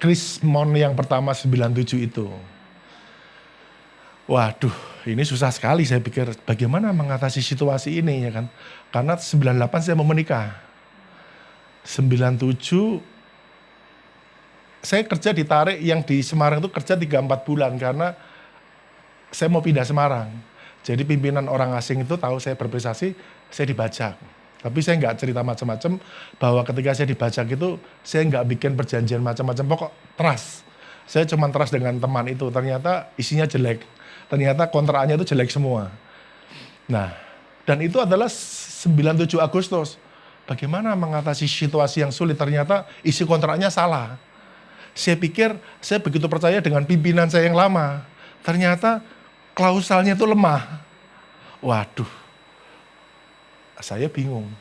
Krismon yang pertama 97 itu. Waduh, ini susah sekali saya pikir bagaimana mengatasi situasi ini ya kan. Karena 98 saya mau menikah. 97 saya kerja ditarik yang di Semarang itu kerja 3-4 bulan karena saya mau pindah Semarang. Jadi pimpinan orang asing itu tahu saya berprestasi, saya dibajak. Tapi saya nggak cerita macam-macam bahwa ketika saya dibajak itu saya nggak bikin perjanjian macam-macam, pokok trust. Saya cuma trust dengan teman itu, ternyata isinya jelek. Ternyata kontraknya itu jelek semua. Nah, dan itu adalah 97 Agustus. Bagaimana mengatasi situasi yang sulit? Ternyata isi kontraknya salah. Saya pikir saya begitu percaya dengan pimpinan saya yang lama. Ternyata klausalnya itu lemah. Waduh, saya bingung.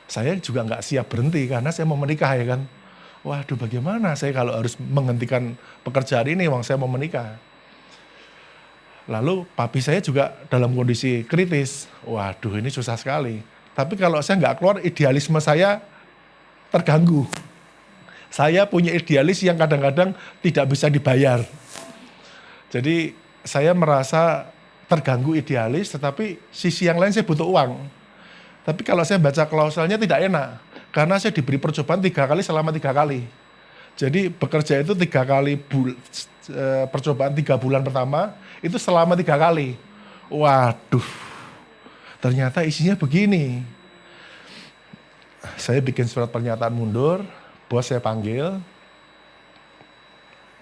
Saya juga nggak siap berhenti karena saya mau menikah ya kan. Waduh, bagaimana saya kalau harus menghentikan pekerjaan ini, wong saya mau menikah. Lalu papi saya juga dalam kondisi kritis. Waduh, ini susah sekali. Tapi kalau saya nggak keluar, idealisme saya terganggu. Saya punya idealis yang kadang-kadang tidak bisa dibayar. Jadi saya merasa terganggu idealis, tetapi sisi yang lain saya butuh uang. Tapi kalau saya baca klausalnya tidak enak. Karena saya diberi percobaan 3 kali selama 3 kali. Jadi bekerja itu 3 kali percobaan 3 bulan pertama, itu selama 3 kali. Waduh, ternyata isinya begini. Saya bikin surat pernyataan mundur, bos saya panggil,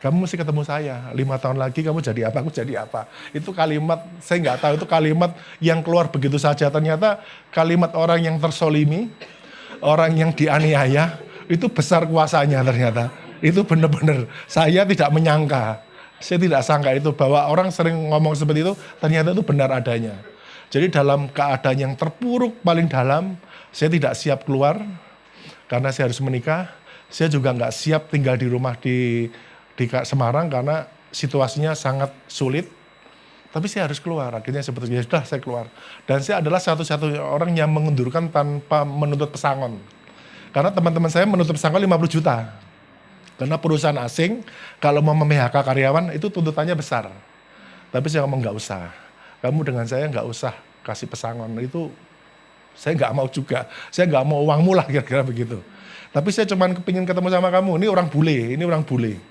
kamu mesti ketemu saya, 5 tahun lagi kamu jadi apa, aku jadi apa. Itu kalimat, saya nggak tahu itu kalimat yang keluar begitu saja. Ternyata kalimat orang yang tersolimi, orang yang dianiaya, itu besar kuasanya ternyata. Itu benar-benar, saya tidak menyangka. Saya tidak sangka itu, bahwa orang sering ngomong seperti itu, ternyata itu benar adanya. Jadi dalam keadaan yang terpuruk paling dalam, saya tidak siap keluar, karena saya harus menikah. Saya juga nggak siap tinggal di rumah di Semarang karena situasinya sangat sulit. Tapi saya harus keluar. Akhirnya seperti sudah saya keluar. Dan saya adalah satu-satunya orang yang mengundurkan tanpa menuntut pesangon. Karena teman-teman saya menuntut pesangon 50 juta. Karena perusahaan asing kalau mau mem-PHK karyawan itu tuntutannya besar. Tapi saya ngomong nggak usah. Kamu dengan saya nggak usah kasih pesangon. Itu saya nggak mau juga. Saya nggak mau uangmu lah kira-kira begitu. Tapi saya cuma kepingin ketemu sama kamu. Ini orang bule.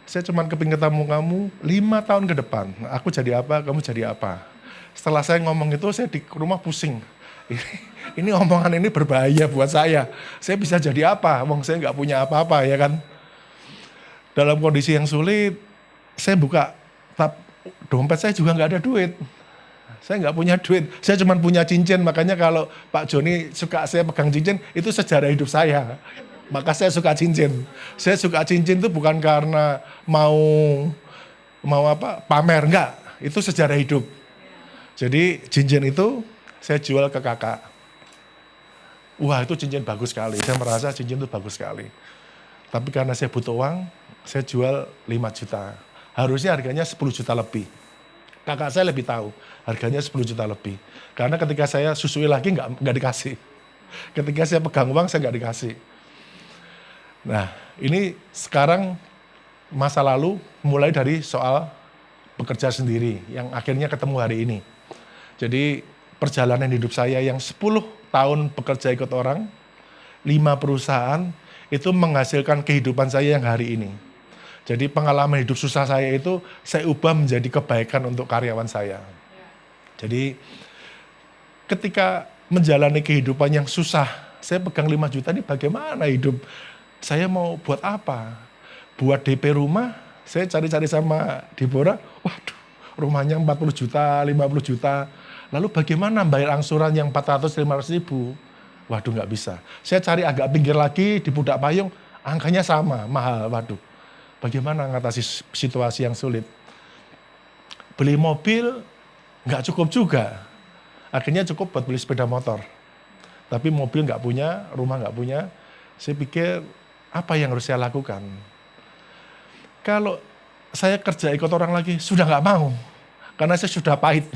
Saya cuma kepingin ketemu kamu 5 tahun ke depan. Aku jadi apa, kamu jadi apa. Setelah saya ngomong itu, saya di rumah pusing. Ini omongan ini berbahaya buat saya. Saya bisa jadi apa? Wong saya nggak punya apa-apa ya kan. Dalam kondisi yang sulit, saya buka tab dompet saya juga nggak ada duit. Saya nggak punya duit, saya cuma punya cincin. Makanya kalau Pak Joni suka saya pegang cincin, itu sejarah hidup saya. Maka saya suka cincin. Saya suka cincin itu bukan karena mau pamer, enggak. Itu sejarah hidup. Jadi cincin itu saya jual ke kakak. Wah, itu cincin bagus sekali. Saya merasa cincin itu bagus sekali. Tapi karena saya butuh uang, saya jual 5 juta. Harusnya harganya 10 juta lebih. Kakak saya lebih tahu, harganya 10 juta lebih. Karena ketika saya susui lagi nggak dikasih. Ketika saya pegang uang, saya nggak dikasih. Nah, ini sekarang masa lalu mulai dari soal bekerja sendiri yang akhirnya ketemu hari ini. Jadi perjalanan hidup saya yang 10 tahun bekerja ikut orang, 5 perusahaan, itu menghasilkan kehidupan saya yang hari ini. Jadi pengalaman hidup susah saya itu saya ubah menjadi kebaikan untuk karyawan saya. Jadi ketika menjalani kehidupan yang susah, saya pegang 5 juta ini bagaimana hidup? Saya mau buat apa? Buat DP rumah, saya cari-cari sama Deborah, waduh rumahnya 40 juta, 50 juta. Lalu bagaimana bayar angsuran yang 400-500 ribu? Waduh nggak bisa. Saya cari agak pinggir lagi di Pudak Payung, angkanya sama, mahal, waduh. Bagaimana mengatasi situasi yang sulit? Beli mobil nggak cukup juga. Akhirnya cukup buat beli sepeda motor. Tapi mobil nggak punya, rumah nggak punya. Saya pikir apa yang harus saya lakukan? Kalau saya kerja ikut orang lagi, sudah nggak mau. Karena saya sudah pahit.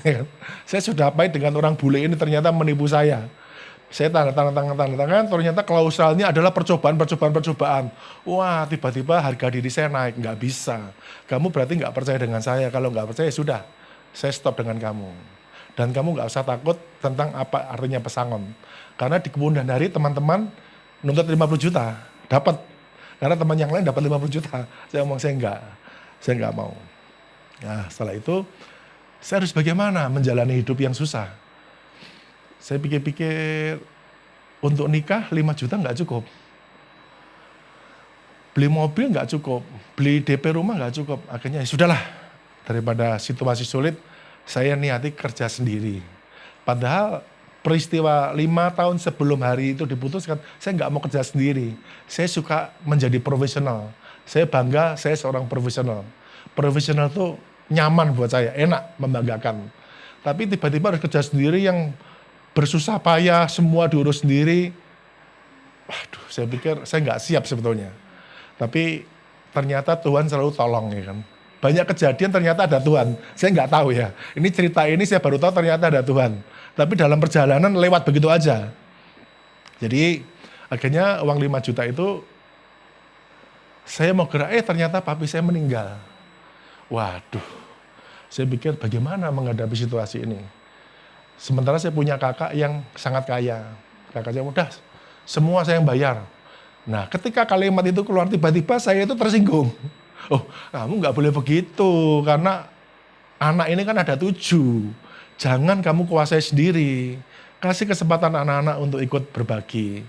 Saya sudah pahit dengan orang bule ini ternyata menipu saya. Saya tanda tangan, ternyata klausalnya adalah percobaan. Wah, tiba-tiba harga diri saya naik, nggak bisa. Kamu berarti nggak percaya dengan saya. Kalau nggak percaya, sudah, saya stop dengan kamu. Dan kamu nggak usah takut tentang apa artinya pesangon. Karena di kemudian hari teman-teman nuntut 50 juta, dapat. Karena teman yang lain dapat 50 juta. Saya ngomong, saya nggak mau. Nah, setelah itu, saya harus bagaimana menjalani hidup yang susah. Saya pikir-pikir untuk nikah 5 juta nggak cukup. Beli mobil nggak cukup. Beli DP rumah nggak cukup. Akhirnya ya sudahlah. Daripada situasi sulit, saya niati kerja sendiri. Padahal peristiwa 5 tahun sebelum hari itu diputuskan, saya nggak mau kerja sendiri. Saya suka menjadi profesional. Saya bangga, saya seorang profesional. Profesional itu nyaman buat saya, enak, membanggakan. Tapi tiba-tiba harus kerja sendiri yang bersusah payah, semua diurus sendiri. Waduh, saya pikir saya nggak siap sebetulnya. Tapi ternyata Tuhan selalu tolong ya kan. Banyak kejadian ternyata ada Tuhan. Saya nggak tahu ya. Ini cerita ini saya baru tahu ternyata ada Tuhan. Tapi dalam perjalanan lewat begitu aja. Jadi akhirnya uang 5 juta itu saya mau gerak, ternyata papi saya meninggal. Waduh, saya pikir bagaimana menghadapi situasi ini. Sementara saya punya kakak yang sangat kaya. Kakak saya udah semua saya yang bayar. Nah, ketika kalimat itu keluar tiba-tiba saya itu tersinggung. Oh, kamu nggak boleh begitu karena anak ini kan ada 7. Jangan kamu kuasai sendiri. Kasih kesempatan anak-anak untuk ikut berbagi.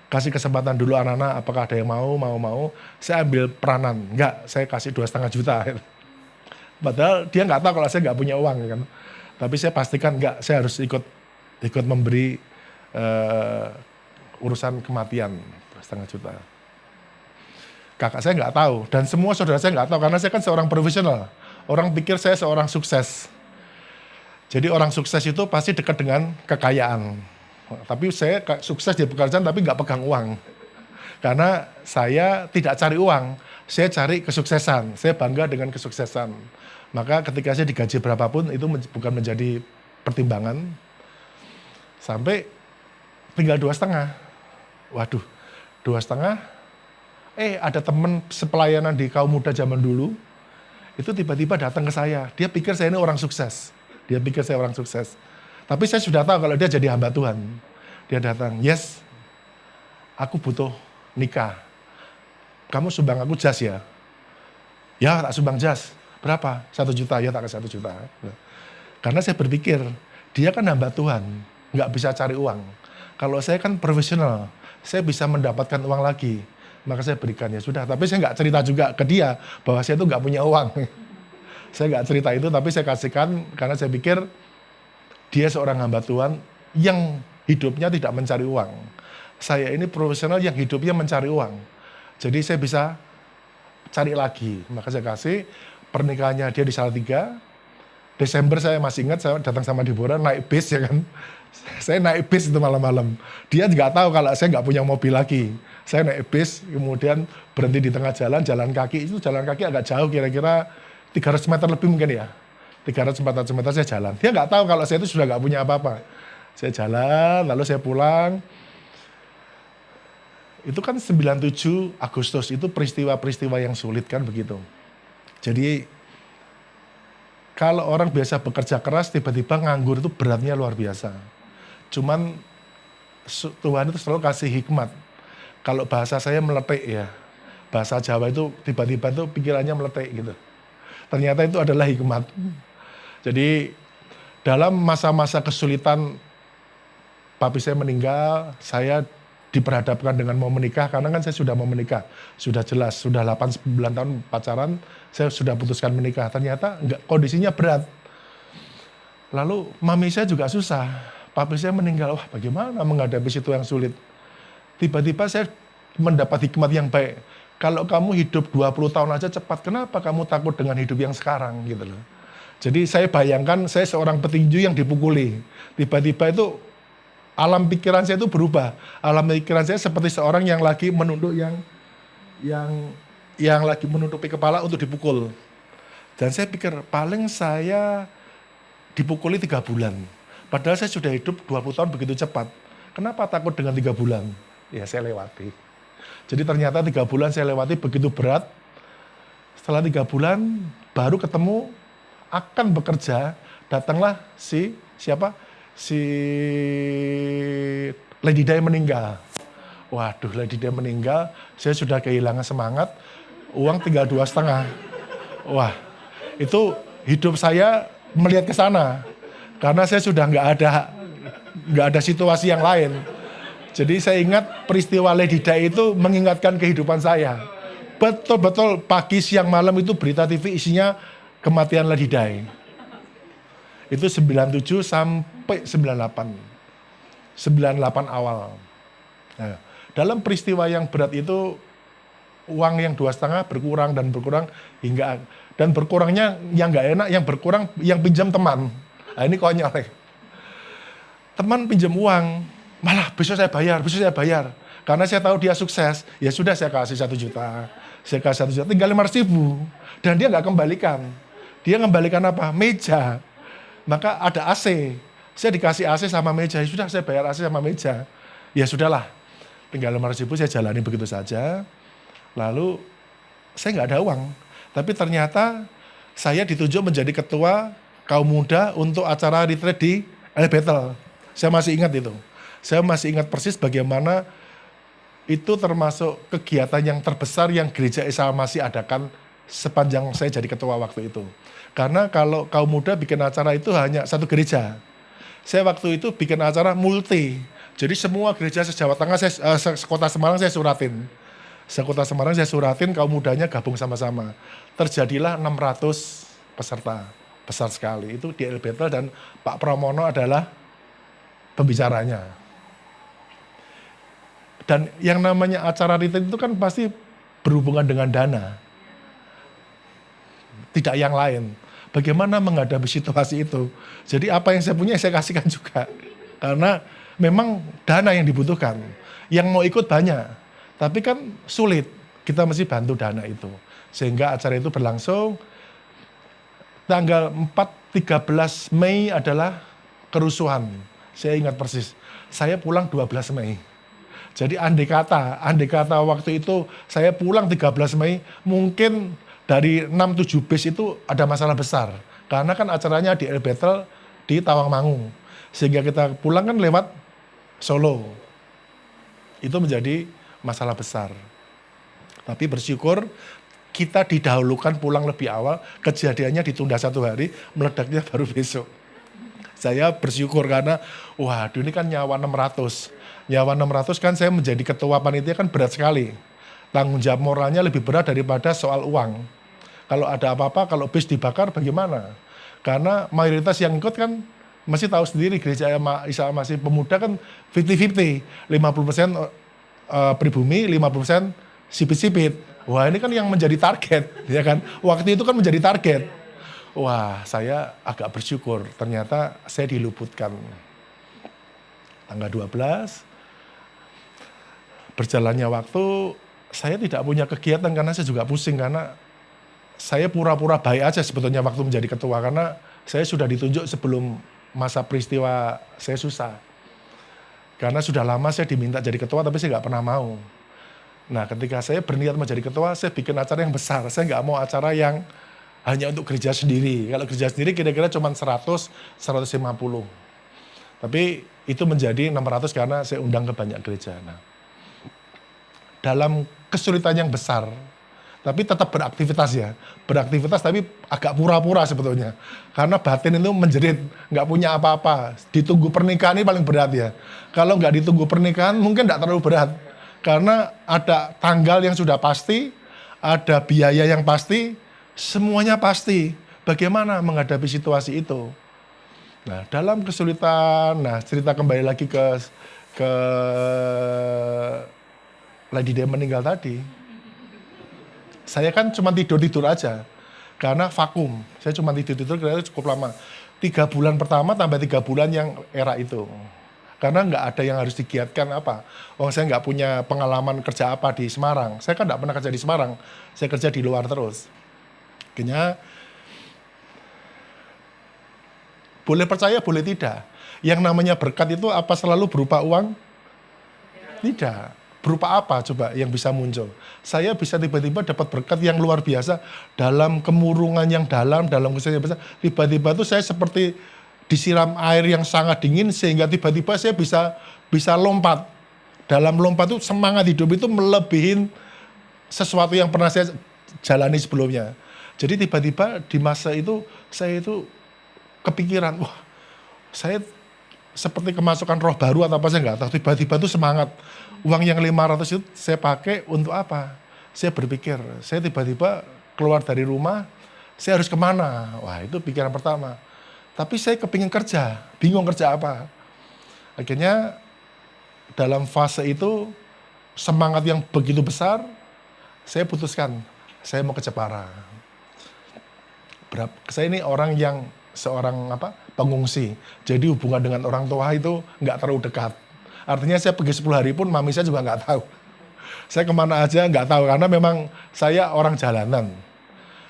Kasih kesempatan dulu anak-anak, apakah ada yang mau. Saya ambil peranan. Enggak, saya kasih 2,5 juta. Padahal dia nggak tahu kalau saya nggak punya uang kan. Tapi saya pastikan enggak, saya harus ikut memberi urusan kematian 2,5 juta. Kakak saya nggak tahu dan semua saudara saya nggak tahu karena saya kan seorang profesional. Orang pikir saya seorang sukses. Jadi orang sukses itu pasti dekat dengan kekayaan. Tapi saya sukses di pekerjaan tapi nggak pegang uang. Karena saya tidak cari uang, saya cari kesuksesan. Saya bangga dengan kesuksesan. Maka ketika saya digaji berapapun itu bukan menjadi pertimbangan. Sampai tinggal 2,5. Waduh, 2,5. Ada teman sepelayanan di kaum muda zaman dulu. Itu tiba-tiba datang ke saya. Dia pikir saya ini orang sukses. Tapi saya sudah tahu kalau dia jadi hamba Tuhan. Dia datang, yes, aku butuh nikah. Kamu sumbang aku jas ya? Ya, tak sumbang jas. Berapa? 1 juta, ya tak ke 1 juta. Karena saya berpikir, dia kan hamba Tuhan, nggak bisa cari uang. Kalau saya kan profesional, saya bisa mendapatkan uang lagi. Maka saya berikan, ya sudah. Tapi saya nggak cerita juga ke dia, bahwa saya itu nggak punya uang. Saya nggak cerita itu, tapi saya kasihkan karena saya pikir dia seorang hamba Tuhan yang hidupnya tidak mencari uang. Saya ini profesional yang hidupnya mencari uang. Jadi saya bisa cari lagi. Maka saya kasih, pernikahannya dia di Salatiga. Desember saya masih ingat, saya datang sama Deborah naik bis ya kan. Saya naik bis itu malam-malam. Dia nggak tahu kalau saya nggak punya mobil lagi. Saya naik bis, kemudian berhenti di tengah jalan, jalan kaki. Itu jalan kaki agak jauh, kira-kira 300 meter lebih mungkin ya. 300-400 meter saya jalan. Dia nggak tahu kalau saya itu sudah nggak punya apa-apa. Saya jalan, lalu saya pulang. Itu kan 97 Agustus, itu peristiwa-peristiwa yang sulit kan begitu. Jadi kalau orang biasa bekerja keras, tiba-tiba nganggur itu beratnya luar biasa. Cuman Tuhan itu selalu kasih hikmat. Kalau bahasa saya meletik ya, bahasa Jawa itu tiba-tiba itu pikirannya meletik gitu. Ternyata itu adalah hikmat. Jadi dalam masa-masa kesulitan papi saya meninggal, saya diperhadapkan dengan mau menikah, karena kan saya sudah mau menikah. Sudah jelas, sudah 8-9 tahun pacaran, saya sudah putuskan menikah. Ternyata enggak, kondisinya berat. Lalu mami saya juga susah. Papi saya meninggal, wah bagaimana menghadapi situ yang sulit. Tiba-tiba saya mendapat hikmat yang baik. Kalau kamu hidup 20 tahun aja cepat, kenapa kamu takut dengan hidup yang sekarang gitu loh. Jadi saya bayangkan saya seorang petinju yang dipukuli. Tiba-tiba itu alam pikiran saya itu berubah. Alam pikiran saya seperti seorang yang lagi menunduk yang lagi menutupi kepala untuk dipukul. Dan saya pikir paling saya dipukuli 3 bulan. Padahal saya sudah hidup 20 tahun begitu cepat. Kenapa takut dengan 3 bulan? Ya saya lewati. Jadi ternyata 3 bulan saya lewati begitu berat. Setelah 3 bulan baru ketemu akan bekerja, datanglah si Lady Day meninggal. Waduh, Lady Day meninggal, saya sudah kehilangan semangat, uang tinggal 2,5. Wah, itu hidup saya melihat ke sana, karena saya sudah nggak ada situasi yang lain. Jadi saya ingat peristiwa Lady Day itu mengingatkan kehidupan saya. Betul-betul pagi, siang, malam itu berita TV isinya kematian Lady Day. Itu 97 sampai 98. 98 awal. Nah, dalam peristiwa yang berat itu uang yang 2,5 berkurang dan berkurang hingga dan berkurangnya yang nggak enak, yang berkurang yang pinjam teman. Nah, ini konyol. Teman pinjam uang, malah besok saya bayar. Karena saya tahu dia sukses, ya sudah saya kasih 1 juta. Saya kasih 1 juta, tinggal 500.000. Dan dia nggak kembalikan. Dia kembalikan apa? Meja. Maka ada AC. Saya dikasih AC sama meja. Ya sudah saya bayar AC sama meja. Ya sudahlah. Tinggal 500.000 saya jalani begitu saja. Lalu saya nggak ada uang. Tapi ternyata saya ditunjuk menjadi ketua kaum muda untuk acara retreat di El Bethel. Saya masih ingat itu. Saya masih ingat persis bagaimana itu termasuk kegiatan yang terbesar yang Gereja Isa Masih adakan sepanjang saya jadi ketua waktu itu. Karena kalau kaum muda bikin acara itu hanya satu gereja. Saya waktu itu bikin acara multi. Jadi semua gereja se-Jawa Tengah, sekota Semarang saya suratin. Sekota Semarang saya suratin, kaum mudanya gabung sama-sama. Terjadilah 600 peserta. Besar sekali. Itu di El Bethel dan Pak Pramono adalah pembicaranya. Dan yang namanya acara retreat itu kan pasti berhubungan dengan dana. Tidak yang lain. Bagaimana menghadapi situasi itu. Jadi apa yang saya punya saya kasihkan juga. Karena memang dana yang dibutuhkan. Yang mau ikut banyak. Tapi kan sulit. Kita mesti bantu dana itu. Sehingga acara itu berlangsung. Tanggal 13 Mei adalah kerusuhan. Saya ingat persis. Saya pulang 12 Mei. Jadi andai kata waktu itu saya pulang 13 Mei, mungkin dari 6-7 bis itu ada masalah besar. Karena kan acaranya di El Bethel di Tawangmangu. Sehingga kita pulang kan lewat Solo. Itu menjadi masalah besar. Tapi bersyukur kita didahulukan pulang lebih awal, kejadiannya ditunda 1 hari, meledaknya baru besok. Saya bersyukur karena, waduh ini kan nyawa 600. Nyawa 600 kan saya menjadi ketua panitia kan berat sekali. Tanggung jawab moralnya lebih berat daripada soal uang. Kalau ada apa-apa, kalau bis dibakar bagaimana? Karena mayoritas yang ikut kan masih tahu sendiri gereja Isa Masih Pemuda kan 50-50. 50% pribumi, 50% sipit-sipit. Wah ini kan yang menjadi target, ya kan? Waktu itu kan menjadi target. Wah saya agak bersyukur, ternyata saya diluputkan. Tanggal 12, berjalannya waktu, saya tidak punya kegiatan karena saya juga pusing karena saya pura-pura baik aja sebetulnya waktu menjadi ketua karena saya sudah ditunjuk sebelum masa peristiwa saya susah. Karena sudah lama saya diminta jadi ketua tapi saya nggak pernah mau. Nah ketika saya berniat menjadi ketua, saya bikin acara yang besar. Saya nggak mau acara yang hanya untuk gereja sendiri. Kalau gereja sendiri kira-kira cuma 100, 150. Tapi itu menjadi 600 karena saya undang ke banyak gereja. Nah, dalam kesulitan yang besar, tapi tetap beraktivitas ya. Beraktivitas tapi agak pura-pura sebetulnya. Karena batin itu menjerit, nggak punya apa-apa. Ditunggu pernikahan ini paling berat ya. Kalau nggak ditunggu pernikahan mungkin nggak terlalu berat. Karena ada tanggal yang sudah pasti, ada biaya yang pasti, semuanya pasti. Bagaimana menghadapi situasi itu? Nah, dalam kesulitan, nah cerita kembali lagi ke Lady Day meninggal tadi. Saya kan cuma tidur-tidur aja, karena vakum. Saya cuma tidur-tidur karena cukup lama. 3 bulan pertama tambah 3 bulan yang era itu. Karena nggak ada yang harus digiatkan apa. Oh saya nggak punya pengalaman kerja apa di Semarang. Saya kan nggak pernah kerja di Semarang. Saya kerja di luar terus. Akhirnya, boleh percaya, boleh tidak. Yang namanya berkat itu apa selalu berupa uang? Tidak. Berupa apa coba yang bisa muncul? Saya bisa tiba-tiba dapat berkat yang luar biasa dalam kemurungan yang dalam kesulitan yang besar. Tiba-tiba tuh saya seperti disiram air yang sangat dingin sehingga tiba-tiba saya bisa lompat. Dalam lompat itu semangat hidup itu melebihin sesuatu yang pernah saya jalani sebelumnya. Jadi tiba-tiba di masa itu saya itu kepikiran, wah saya seperti kemasukan roh baru atau apa saya nggak tahu. Tiba-tiba tuh semangat. Uang yang 500 itu saya pakai untuk apa? Saya berpikir, saya tiba-tiba keluar dari rumah, saya harus kemana? Wah itu pikiran pertama. Tapi saya kepingin kerja, bingung kerja apa. Akhirnya dalam fase itu semangat yang begitu besar, saya putuskan, saya mau ke Jepara. Saya ini orang yang seorang pengungsi, jadi hubungan dengan orang tua itu nggak terlalu dekat. Artinya saya pergi 10 hari pun mami saya juga nggak tahu. Saya kemana aja nggak tahu karena memang saya orang jalanan.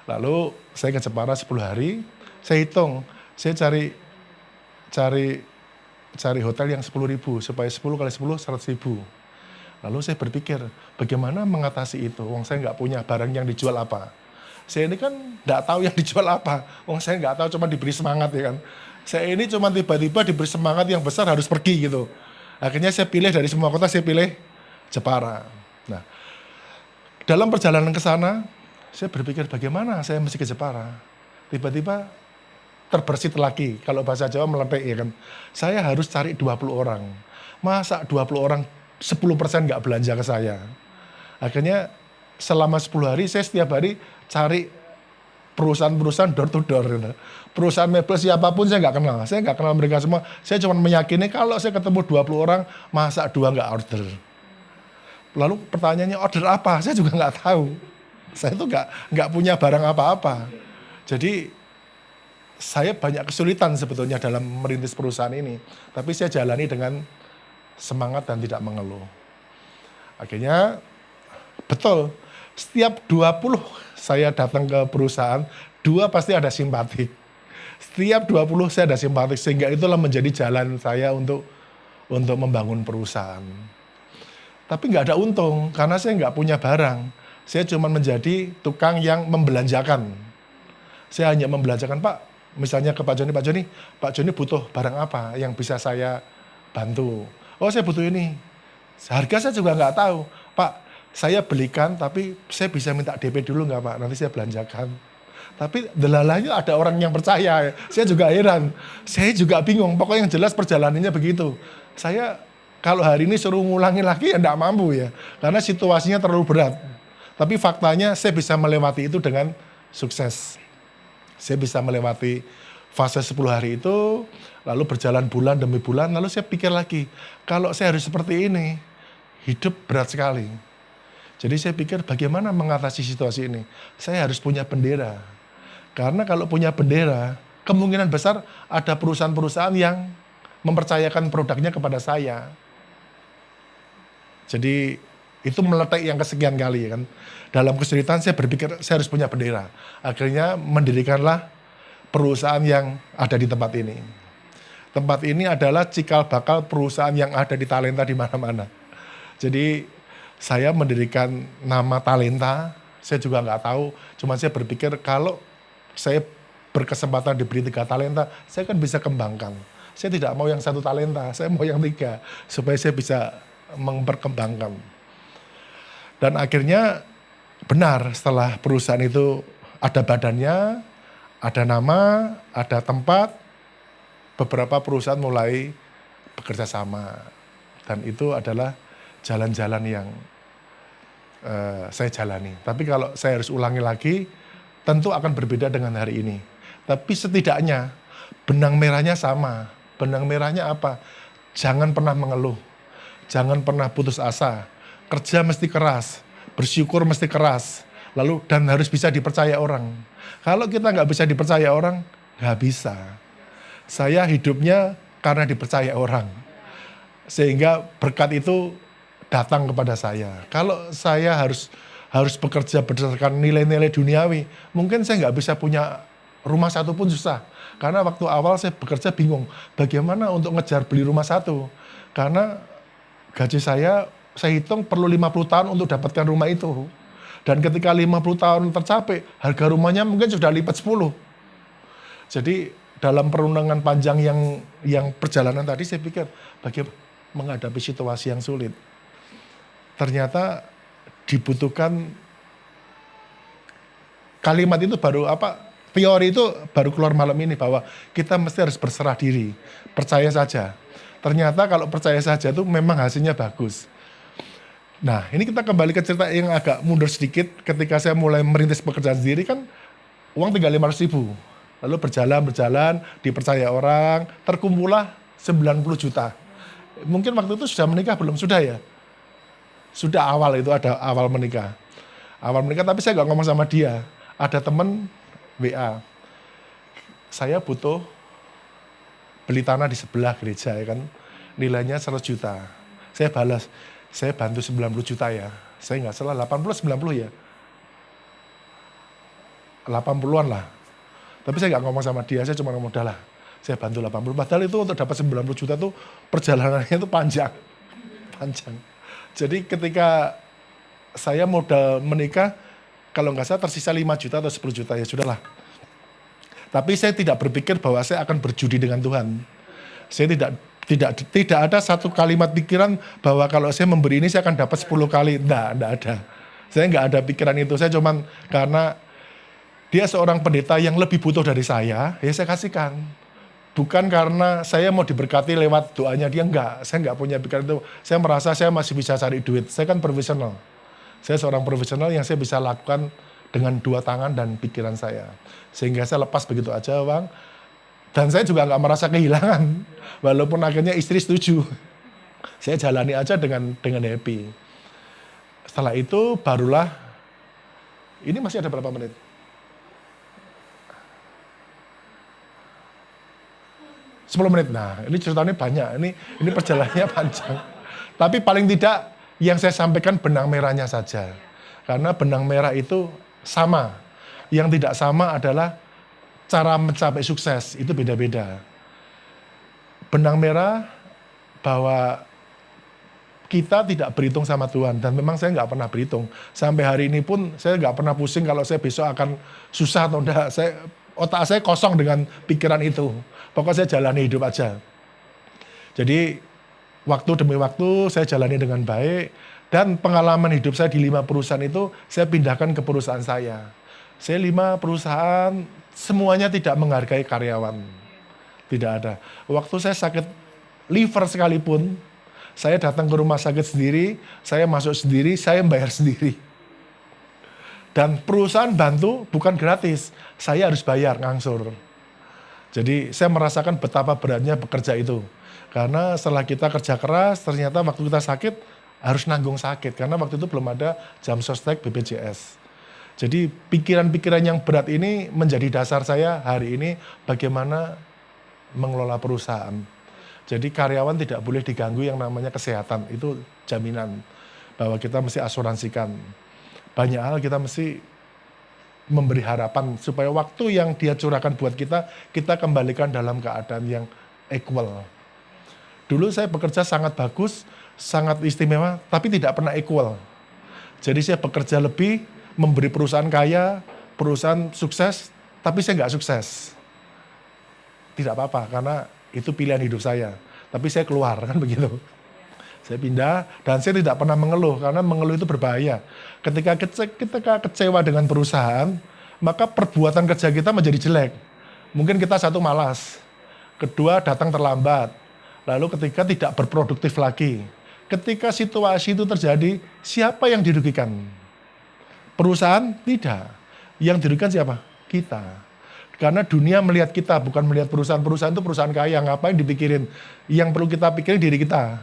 Lalu saya ke Jepara 10 hari, saya hitung, saya cari hotel yang 10.000 supaya 10 kali 10 100.000. Lalu saya berpikir bagaimana mengatasi itu. Wong saya nggak punya barang yang dijual apa. Saya ini kan nggak tahu yang dijual apa. Wong saya nggak tahu, cuma diberi semangat ya kan. Saya ini cuma tiba-tiba diberi semangat yang besar harus pergi gitu. Akhirnya saya pilih dari semua kota, saya pilih Jepara. Nah, dalam perjalanan ke sana, saya berpikir bagaimana saya mesti ke Jepara. Tiba-tiba terbersit lagi, kalau bahasa Jawa melepek ya kan. Saya harus cari 20 orang. Masa 20 orang 10% nggak belanja ke saya. Akhirnya selama 10 hari, saya setiap hari cari perusahaan-perusahaan door to door. Gitu. Perusahaan mebel siapapun saya nggak kenal. Saya nggak kenal mereka semua. Saya cuma meyakini kalau saya ketemu 20 orang, masa 2 nggak order. Lalu pertanyaannya order apa? Saya juga nggak tahu. Saya tuh nggak punya barang apa-apa. Jadi saya banyak kesulitan sebetulnya dalam merintis perusahaan ini. Tapi saya jalani dengan semangat dan tidak mengeluh. Akhirnya betul, setiap 20 saya datang ke perusahaan, 2 pasti ada simpati. Setiap 20 saya ada simpati, sehingga itulah menjadi jalan saya untuk membangun perusahaan. Tapi nggak ada untung, karena saya nggak punya barang. Saya cuma menjadi tukang yang membelanjakan. Saya hanya membelanjakan, Pak, misalnya ke Pak Joni butuh barang apa yang bisa saya bantu. Oh saya butuh ini. Harga saya juga nggak tahu. Pak, saya belikan tapi saya bisa minta DP dulu nggak Pak? Nanti saya belanjakan. Tapi delalanya ada orang yang percaya. Saya juga heran. Saya juga bingung. Pokoknya yang jelas perjalanannya begitu. Saya kalau hari ini suruh ngulangi lagi ya nggak mampu ya. Karena situasinya terlalu berat. Tapi faktanya saya bisa melewati itu dengan sukses. Saya bisa melewati fase 10 hari itu, lalu berjalan bulan demi bulan, lalu saya pikir lagi, kalau saya harus seperti ini, hidup berat sekali. Jadi saya pikir bagaimana mengatasi situasi ini? Saya harus punya bendera. Karena kalau punya bendera, kemungkinan besar ada perusahaan-perusahaan yang mempercayakan produknya kepada saya. Jadi itu meletak yang kesekian kali kan. Dalam kesulitan saya berpikir saya harus punya bendera. Akhirnya mendirikanlah perusahaan yang ada di tempat ini. Tempat ini adalah cikal bakal perusahaan yang ada di Talenta di mana-mana. Jadi saya mendirikan nama Talenta, saya juga nggak tahu. Cuma saya berpikir kalau saya berkesempatan diberi 3 talenta, saya kan bisa kembangkan. Saya tidak mau yang 1 talenta, saya mau yang 3 supaya saya bisa memperkembangkan. Dan akhirnya benar setelah perusahaan itu ada badannya, ada nama, ada tempat, beberapa perusahaan mulai bekerja sama. Dan itu adalah jalan-jalan yang saya jalani. Tapi kalau saya harus ulangi lagi, tentu akan berbeda dengan hari ini. Tapi setidaknya benang merahnya sama. Benang merahnya apa? Jangan pernah mengeluh. Jangan pernah putus asa. Kerja mesti keras. Bersyukur mesti keras. Lalu dan harus bisa dipercaya orang. Kalau kita nggak bisa dipercaya orang, nggak bisa. Saya hidupnya karena dipercaya orang. Sehingga berkat itu datang kepada saya. Kalau saya harus bekerja berdasarkan nilai-nilai duniawi, mungkin saya nggak bisa punya rumah satu pun susah. Karena waktu awal saya bekerja bingung, bagaimana untuk ngejar beli rumah satu. Karena gaji saya hitung perlu 50 tahun untuk dapatkan rumah itu. Dan ketika 50 tahun tercapai, harga rumahnya mungkin sudah lipat 10. Jadi dalam perundangan panjang yang perjalanan tadi, saya pikir bagaimana menghadapi situasi yang sulit. Ternyata dibutuhkan kalimat itu baru teori itu baru keluar malam ini bahwa kita mesti harus berserah diri, percaya saja. Ternyata kalau percaya saja itu memang hasilnya bagus. Nah, ini kita kembali ke cerita yang agak mundur sedikit. Ketika saya mulai merintis pekerjaan sendiri kan uang tinggal 500.000. Lalu berjalan, dipercaya orang, terkumpullah 90 juta. Mungkin waktu itu sudah menikah belum? Sudah ya? Sudah awal itu ada awal menikah. Awal menikah tapi saya nggak ngomong sama dia. Ada temen WA. Saya butuh beli tanah di sebelah gereja ya kan. Nilainya 100 juta. Saya balas, saya bantu 90 juta ya. Saya nggak salah 80-90 ya. 80-an lah. Tapi saya nggak ngomong sama dia, saya cuma ngomong dah lah. Saya bantu 80. Padahal itu untuk dapat 90 juta tuh perjalanannya itu panjang. Jadi ketika saya modal menikah, kalau nggak salah tersisa 5 juta atau 10 juta, ya sudahlah. Tapi saya tidak berpikir bahwa saya akan berjudi dengan Tuhan. Saya tidak ada satu kalimat pikiran bahwa kalau saya memberi ini saya akan dapat 10 kali. Enggak ada. Saya nggak ada pikiran itu. Saya cuman karena dia seorang pendeta yang lebih butuh dari saya, ya saya kasihkan. Bukan karena saya mau diberkati lewat doanya dia, enggak. Saya enggak punya pikiran itu. Saya merasa saya masih bisa cari duit. Saya kan profesional. Saya seorang profesional yang saya bisa lakukan dengan 2 tangan dan pikiran saya. Sehingga saya lepas begitu aja uang. Dan saya juga enggak merasa kehilangan. Walaupun akhirnya istri setuju. Saya jalani aja dengan happy. Setelah itu barulah, ini masih ada berapa menit? Sepuluh menit. Nah, ini ceritanya banyak. Ini perjalanannya panjang. Tapi paling tidak yang saya sampaikan benang merahnya saja. Karena benang merah itu sama. Yang tidak sama adalah cara mencapai sukses. Itu beda-beda. Benang merah bahwa kita tidak berhitung sama Tuhan. Dan memang saya nggak pernah berhitung. Sampai hari ini pun saya nggak pernah pusing kalau saya besok akan susah atau enggak. Otak saya kosong dengan pikiran itu. Pokoknya saya jalani hidup aja. Jadi waktu demi waktu saya jalani dengan baik. Dan pengalaman hidup saya di 5 perusahaan itu saya pindahkan ke perusahaan saya. Saya 5 perusahaan semuanya tidak menghargai karyawan. Tidak ada. Waktu saya sakit liver sekalipun, saya datang ke rumah sakit sendiri, saya masuk sendiri, saya bayar sendiri. Dan perusahaan bantu bukan gratis, saya harus bayar ngangsur. Jadi saya merasakan betapa beratnya bekerja itu. Karena setelah kita kerja keras, ternyata waktu kita sakit harus nanggung sakit. Karena waktu itu belum ada jam sostek BPJS. Jadi pikiran-pikiran yang berat ini menjadi dasar saya hari ini bagaimana mengelola perusahaan. Jadi karyawan tidak boleh diganggu yang namanya kesehatan. Itu jaminan bahwa kita mesti asuransikan. Banyak hal kita mesti memberi harapan supaya waktu yang dia curahkan buat kita kembalikan dalam keadaan yang equal. Dulu saya bekerja sangat bagus, sangat istimewa, tapi tidak pernah equal. Jadi saya bekerja lebih, memberi perusahaan kaya, perusahaan sukses, tapi saya nggak sukses. Tidak apa-apa, karena itu pilihan hidup saya. Tapi saya keluar, kan begitu. Saya pindah, dan saya tidak pernah mengeluh, karena mengeluh itu berbahaya. Ketika kecewa dengan perusahaan, maka perbuatan kerja kita menjadi jelek. Mungkin kita satu malas, kedua datang terlambat, lalu ketika tidak berproduktif lagi. Ketika situasi itu terjadi, siapa yang dirugikan? Perusahaan? Tidak. Yang dirugikan siapa? Kita. Karena dunia melihat kita, bukan melihat perusahaan. Perusahaan itu perusahaan kaya, ngapain dipikirin? Yang perlu kita pikirin diri kita.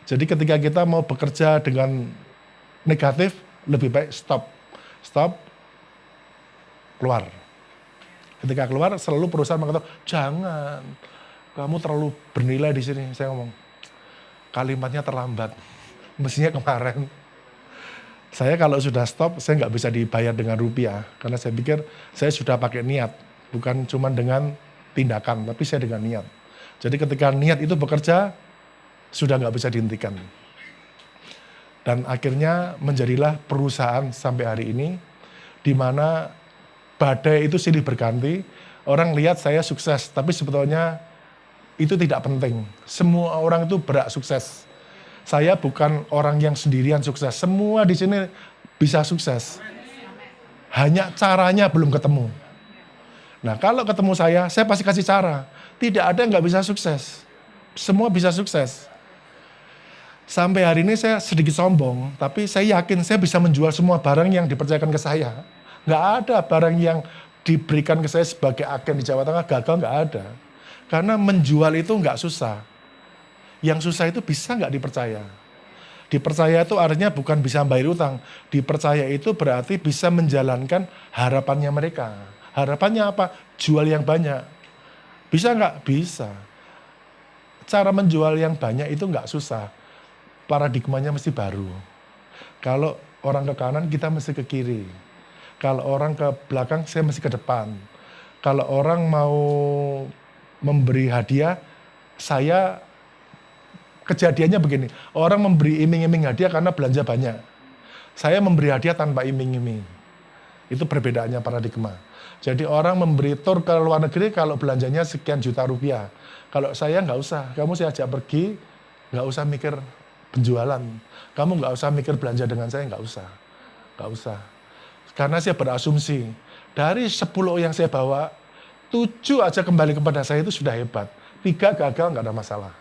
Jadi ketika kita mau bekerja dengan negatif, lebih baik stop. Stop, keluar. Ketika keluar, selalu perusahaan mengatakan, jangan, kamu terlalu bernilai di sini. Saya ngomong, kalimatnya terlambat. Mestinya kemarin. Saya kalau sudah stop, saya nggak bisa dibayar dengan rupiah. Karena saya pikir saya sudah pakai niat. Bukan cuma dengan tindakan, tapi saya dengan niat. Jadi ketika niat itu bekerja, sudah nggak bisa dihentikan. Dan akhirnya menjadilah perusahaan sampai hari ini, di mana badai itu silih berganti. Orang lihat saya sukses, tapi sebetulnya itu tidak penting. Semua orang itu berhak sukses. Saya bukan orang yang sendirian sukses. Semua di sini bisa sukses. Hanya caranya belum ketemu. Nah kalau ketemu saya pasti kasih cara. Tidak ada yang nggak bisa sukses. Semua bisa sukses. Sampai hari ini saya sedikit sombong, tapi saya yakin saya bisa menjual semua barang yang dipercayakan ke saya. Nggak ada barang yang diberikan ke saya sebagai agen di Jawa Tengah gagal, nggak ada. Karena menjual itu nggak susah. Yang susah itu bisa nggak dipercaya. Dipercaya itu artinya bukan bisa bayar utang. Dipercaya itu berarti bisa menjalankan harapannya mereka. Harapannya apa? Jual yang banyak. Bisa nggak? Bisa. Cara menjual yang banyak itu nggak susah. Paradigmanya mesti baru. Kalau orang ke kanan, kita mesti ke kiri. Kalau orang ke belakang, saya mesti ke depan. Kalau orang mau memberi hadiah, saya kejadiannya begini. Orang memberi iming-iming hadiah karena belanja banyak. Saya memberi hadiah tanpa iming-iming. Itu perbedaannya paradigma. Jadi orang memberi tur ke luar negeri kalau belanjanya sekian juta rupiah. Kalau saya nggak usah, kamu saya ajak pergi, nggak usah mikir penjualan. Kamu nggak usah mikir belanja dengan saya, nggak usah. Nggak usah. Karena saya berasumsi, dari 10 yang saya bawa, 7 aja kembali kepada saya itu sudah hebat. 3 gagal, nggak ada masalah.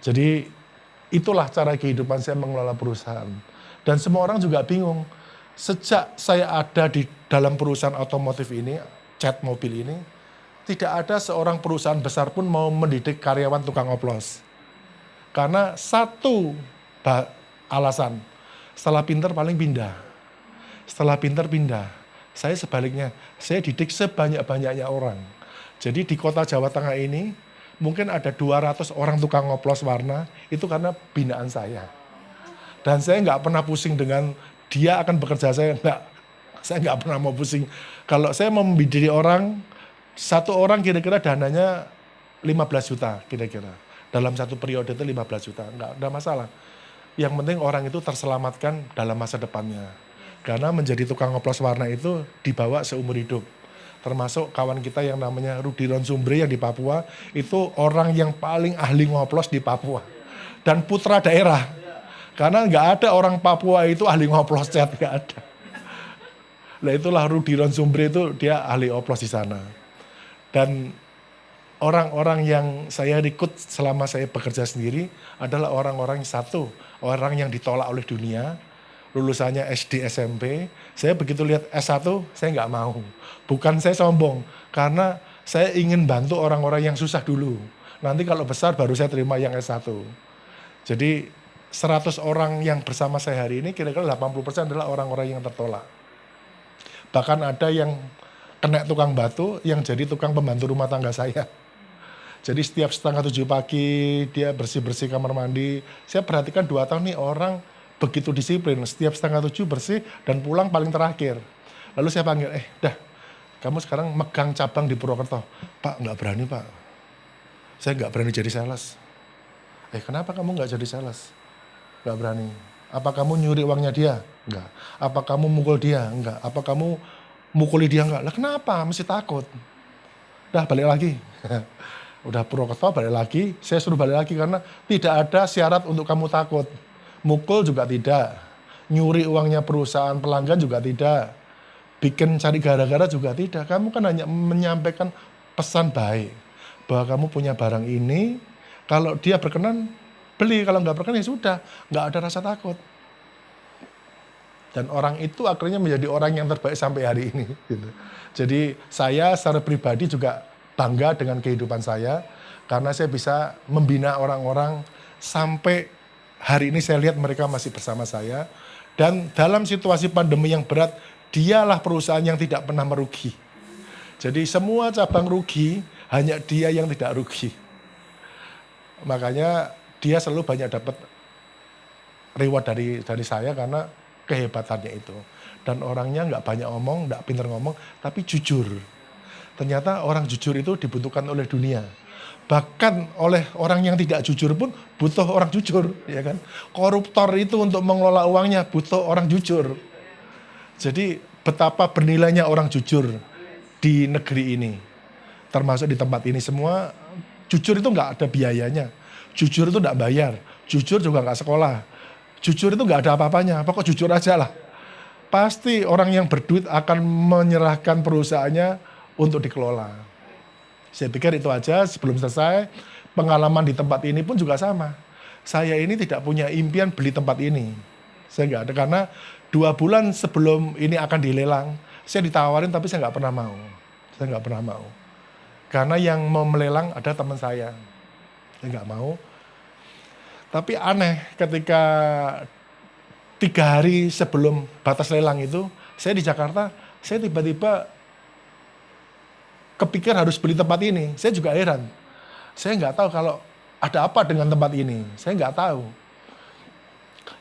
Jadi itulah cara kehidupan saya mengelola perusahaan. Dan semua orang juga bingung. Sejak saya ada di dalam perusahaan otomotif ini, cat mobil ini, tidak ada seorang perusahaan besar pun mau mendidik karyawan tukang oplos. Karena satu alasan, setelah pinter paling pindah. Setelah pinter pindah. Saya sebaliknya, saya didik sebanyak-banyaknya orang. Jadi di kota Jawa Tengah ini, mungkin ada 200 orang tukang oplos warna, itu karena binaan saya. Dan saya nggak pernah pusing dengan dia akan bekerja, saya nggak pernah mau pusing. Kalau saya mau membidik orang, satu orang kira-kira dananya 15 juta kira-kira. Dalam satu periode itu 15 juta, nggak ada masalah. Yang penting orang itu terselamatkan dalam masa depannya. Karena menjadi tukang oplos warna itu dibawa seumur hidup. Termasuk kawan kita yang namanya Rudi Ronsumbre yang di Papua, itu orang yang paling ahli ngoplos di Papua. Dan putra daerah. Karena nggak ada orang Papua itu ahli ngoplos cat, nggak ada. Nah itulah Rudi Ronsumbre itu dia ahli oplos di sana. Dan orang-orang yang saya rekrut selama saya bekerja sendiri adalah orang-orang satu, orang yang ditolak oleh dunia, lulusannya SD SMP, saya begitu lihat S1, saya nggak mau. Bukan saya sombong, karena saya ingin bantu orang-orang yang susah dulu. Nanti kalau besar baru saya terima yang S1. Jadi 100 orang yang bersama saya hari ini, kira-kira 80% adalah orang-orang yang tertolak. Bahkan ada yang kena tukang batu, yang jadi tukang pembantu rumah tangga saya. Jadi setiap 6:30 pagi dia bersih-bersih kamar mandi. Saya perhatikan 2 tahun nih orang begitu disiplin. Setiap 6:30 bersih dan pulang paling terakhir. Lalu saya panggil, dah kamu sekarang megang cabang di Purwokerto. Pak, nggak berani pak. Saya nggak berani jadi sales. Kenapa kamu nggak jadi sales? Nggak berani. Apa kamu nyuri uangnya dia? Enggak. Apa kamu mukul dia? Enggak. Apa kamu mukuli dia? Enggak. Lah kenapa? Mesti takut. Dah balik lagi. Udah Purwokerto balik lagi, saya suruh balik lagi karena tidak ada syarat untuk kamu takut. Mukul juga tidak, nyuri uangnya perusahaan pelanggan juga tidak, bikin cari gara-gara juga tidak. Kamu kan hanya menyampaikan pesan baik, bahwa kamu punya barang ini, kalau dia berkenan, beli. Kalau nggak berkenan ya sudah, nggak ada rasa takut. Dan orang itu akhirnya menjadi orang yang terbaik sampai hari ini. Gitu. Jadi saya secara pribadi juga bangga dengan kehidupan saya karena saya bisa membina orang-orang sampai hari ini saya lihat mereka masih bersama saya dan dalam situasi pandemi yang berat dialah perusahaan yang tidak pernah merugi. Jadi semua cabang rugi, hanya dia yang tidak rugi. Makanya dia selalu banyak dapat reward dari saya karena kehebatannya itu. Dan orangnya nggak banyak ngomong, nggak pintar ngomong, tapi jujur. Ternyata orang jujur itu dibutuhkan oleh dunia. Bahkan oleh orang yang tidak jujur pun butuh orang jujur, ya kan? Koruptor itu untuk mengelola uangnya butuh orang jujur. Jadi betapa bernilainya orang jujur di negeri ini. Termasuk di tempat ini semua, jujur itu nggak ada biayanya. Jujur itu nggak bayar. Jujur juga nggak sekolah. Jujur itu nggak ada apa-apanya. Pokok jujur aja lah. Pasti orang yang berduit akan menyerahkan perusahaannya untuk dikelola. Saya pikir itu aja sebelum selesai. Pengalaman di tempat ini pun juga sama. Saya ini tidak punya impian beli tempat ini. Saya nggak ada karena 2 bulan sebelum ini akan dilelang, saya ditawarin tapi saya nggak pernah mau. Saya nggak pernah mau. Karena yang mau melelang ada teman saya. Saya nggak mau. Tapi aneh ketika 3 hari sebelum batas lelang itu, saya di Jakarta, saya tiba-tiba kepikir harus beli tempat ini. Saya juga heran. Saya nggak tahu kalau ada apa dengan tempat ini. Saya nggak tahu.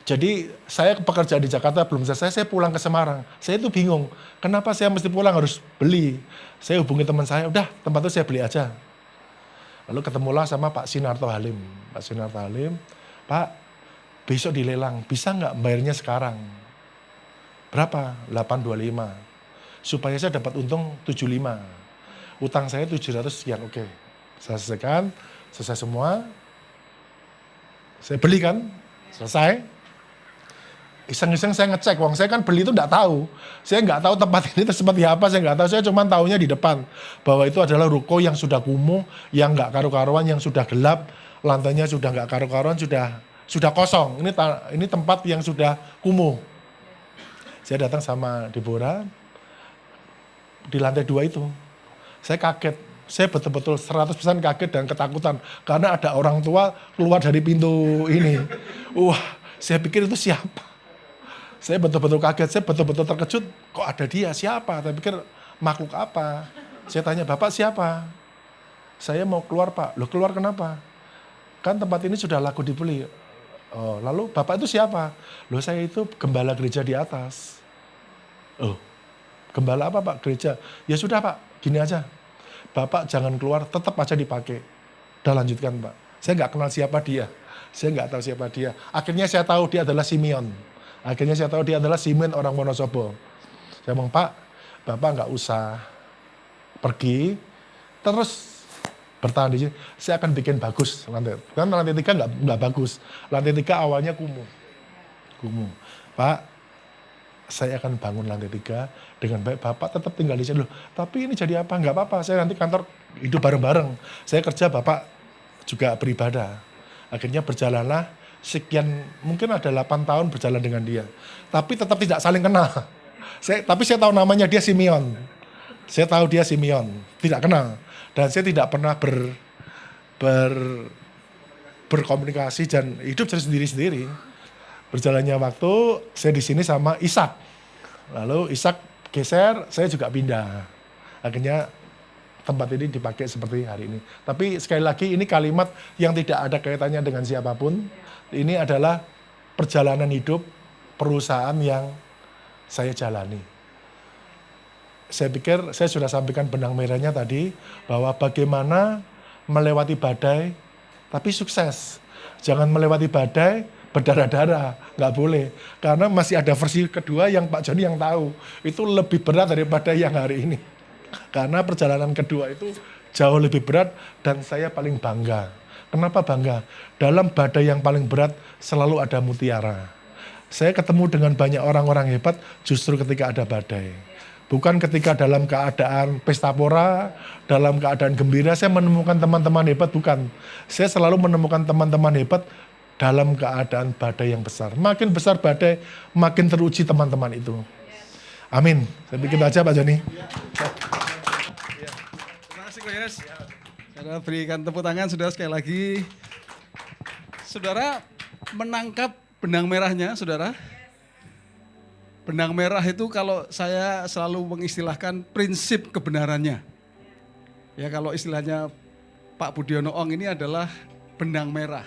Jadi saya pekerja di Jakarta belum selesai, saya pulang ke Semarang. Saya itu bingung. Kenapa saya mesti pulang harus beli? Saya hubungi teman saya, udah tempat itu saya beli aja. Lalu ketemulah sama Pak Sinarto Halim. Pak Sinarto Halim, Pak besok dilelang, bisa nggak bayarnya sekarang? Berapa? 825. Supaya saya dapat untung 75. Utang saya 700 sekian, oke. Saya selesaikan, selesai semua. Saya beli kan, selesai. Iseng-iseng saya ngecek, uang saya kan beli itu enggak tahu. Saya enggak tahu tempat ini seperti apa, saya enggak tahu. Saya cuma tahunya di depan. Bahwa itu adalah ruko yang sudah kumuh, yang enggak karu-karuan, yang sudah gelap. Lantainya sudah enggak karu-karuan, sudah kosong. Ini tempat yang sudah kumuh. Saya datang sama Deborah, di lantai 2 itu. Saya kaget, saya betul-betul 100% kaget dan ketakutan. Karena ada orang tua keluar dari pintu ini. Wah, saya pikir itu siapa? Saya betul-betul kaget, saya betul-betul terkejut. Kok ada dia, siapa? Saya pikir makhluk apa? Saya tanya, Bapak siapa? Saya mau keluar Pak. Loh keluar kenapa? Kan tempat ini sudah laku dibeli. Oh, lalu Bapak itu siapa? Loh saya itu gembala gereja di atas. Oh, gembala apa Pak? Gereja. Ya sudah Pak. Gini aja, Bapak jangan keluar, tetap aja dipakai. Udah lanjutkan Pak. Saya nggak kenal siapa dia. Saya nggak tahu siapa dia. Akhirnya saya tahu dia adalah Simeon. Akhirnya saya tahu dia adalah Simeon orang Wonosobo. Saya bilang, Pak, Bapak nggak usah pergi, terus bertahan di sini. Saya akan bikin bagus lantai. Karena lantai 3 nggak bagus. Lantai 3 awalnya kumuh. Pak, saya akan bangun lantai 3 dengan baik. Bapak tetap tinggal di sini. Loh, tapi ini jadi apa? Nggak apa-apa, saya nanti kantor hidup bareng-bareng. Saya kerja, Bapak juga beribadah. Akhirnya berjalanlah sekian, mungkin ada 8 tahun berjalan dengan dia. Tapi tetap tidak saling kenal. Tapi saya tahu namanya dia Simeon. Saya tahu dia Simeon, tidak kenal. Dan saya tidak pernah berkomunikasi dan hidup sendiri-sendiri. Berjalannya waktu, saya di sini sama Ishak. Lalu Ishak geser, saya juga pindah. Akhirnya tempat ini dipakai seperti hari ini. Tapi sekali lagi ini kalimat yang tidak ada kaitannya dengan siapapun. Ini adalah perjalanan hidup perusahaan yang saya jalani. Saya pikir saya sudah sampaikan benang merahnya tadi bahwa bagaimana melewati badai tapi sukses. Jangan melewati badai berdarah-darah, nggak boleh. Karena masih ada versi kedua yang Pak Joni yang tahu. Itu lebih berat daripada yang hari ini. Karena perjalanan kedua itu jauh lebih berat dan saya paling bangga. Kenapa bangga? Dalam badai yang paling berat selalu ada mutiara. Saya ketemu dengan banyak orang-orang hebat justru ketika ada badai. Bukan ketika dalam keadaan pesta pora, dalam keadaan gembira saya menemukan teman-teman hebat, bukan. Saya selalu menemukan teman-teman hebat dalam keadaan badai yang besar. Makin besar badai, makin teruji teman-teman itu. Amin. Saya bikin aja Pak Joni. Terima kasih Ko Yes. Saudara berikan tepuk tangan saudara sekali lagi. Saudara menangkap benang merahnya saudara. Benang merah itu kalau saya selalu mengistilahkan prinsip kebenarannya. Ya kalau istilahnya Pak Budiono Ong ini adalah benang merah.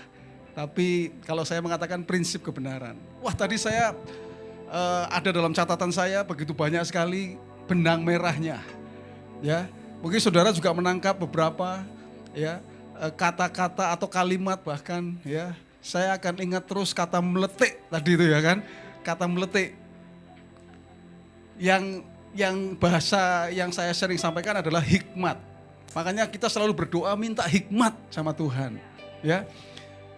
Tapi kalau saya mengatakan prinsip kebenaran. Wah tadi saya ada dalam catatan saya begitu banyak sekali benang merahnya. Ya, mungkin saudara juga menangkap beberapa ya kata-kata atau kalimat bahkan ya. Saya akan ingat terus kata meletik tadi itu ya kan. Kata meletik. Yang bahasa yang saya sering sampaikan adalah hikmat. Makanya kita selalu berdoa minta hikmat sama Tuhan, ya.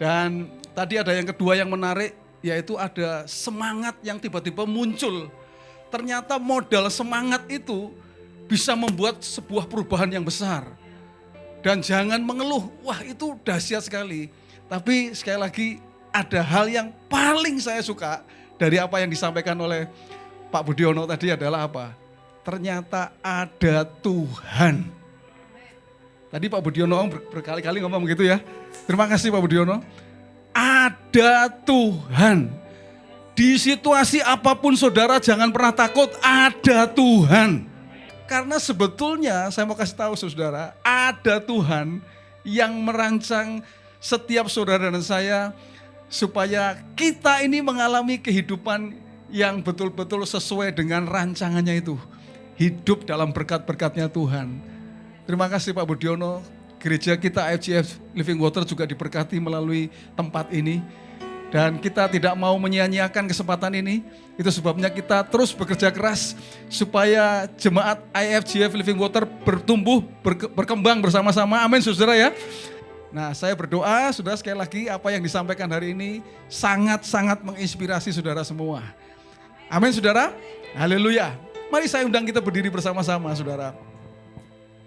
Dan tadi ada yang kedua yang menarik, yaitu ada semangat yang tiba-tiba muncul. Ternyata modal semangat itu bisa membuat sebuah perubahan yang besar. Dan jangan mengeluh, wah itu dahsyat sekali. Tapi sekali lagi ada hal yang paling saya suka dari apa yang disampaikan oleh Pak Budiono tadi adalah apa? Ternyata ada Tuhan. Tadi Pak Budiono berkali-kali ngomong begitu ya. Terima kasih Pak Budiono. Ada Tuhan. Di situasi apapun saudara jangan pernah takut, ada Tuhan. Karena sebetulnya saya mau kasih tahu saudara, ada Tuhan yang merancang setiap saudara dan saya supaya kita ini mengalami kehidupan yang betul-betul sesuai dengan rancangannya itu. Hidup dalam berkat-berkatnya Tuhan. Terima kasih Pak Budiono. Gereja kita IFGF Living Water juga diberkati melalui tempat ini. Dan kita tidak mau menyia-nyiakan kesempatan ini. Itu sebabnya kita terus bekerja keras supaya jemaat IFGF Living Water bertumbuh, berkembang bersama-sama. Amin saudara ya. Nah saya berdoa saudara sekali lagi apa yang disampaikan hari ini sangat-sangat menginspirasi saudara semua. Amin saudara. Haleluya. Mari saya undang kita berdiri bersama-sama saudara.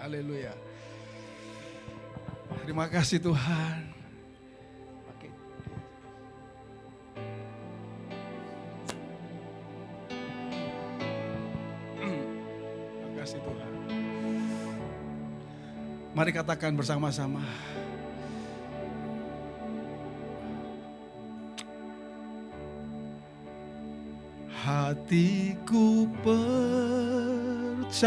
Haleluya. Terima kasih Tuhan. Terima kasih Tuhan. Mari katakan bersama-sama. Hatiku percaya,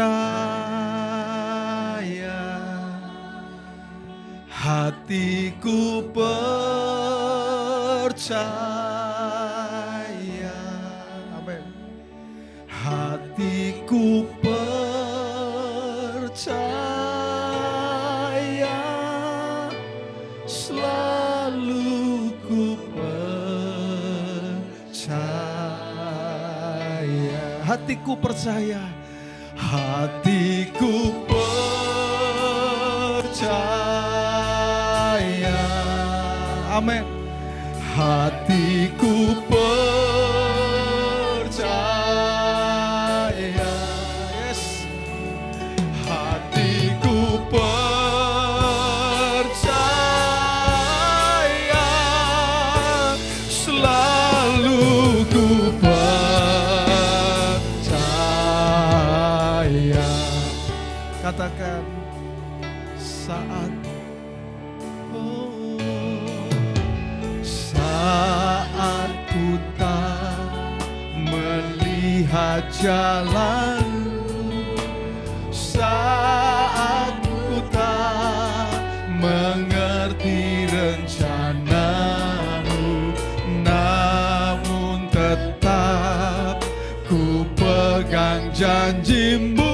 hatiku percaya, amin. Hatiku percaya, selalu ku percaya. Hatiku percaya, hatiku percaya, amin. Hatiku percaya, yes. Hatiku percaya, Katakan saat saat ku tak melihat jalanmu, saat ku tak mengerti rencanamu, namun tetap ku pegang janjimu.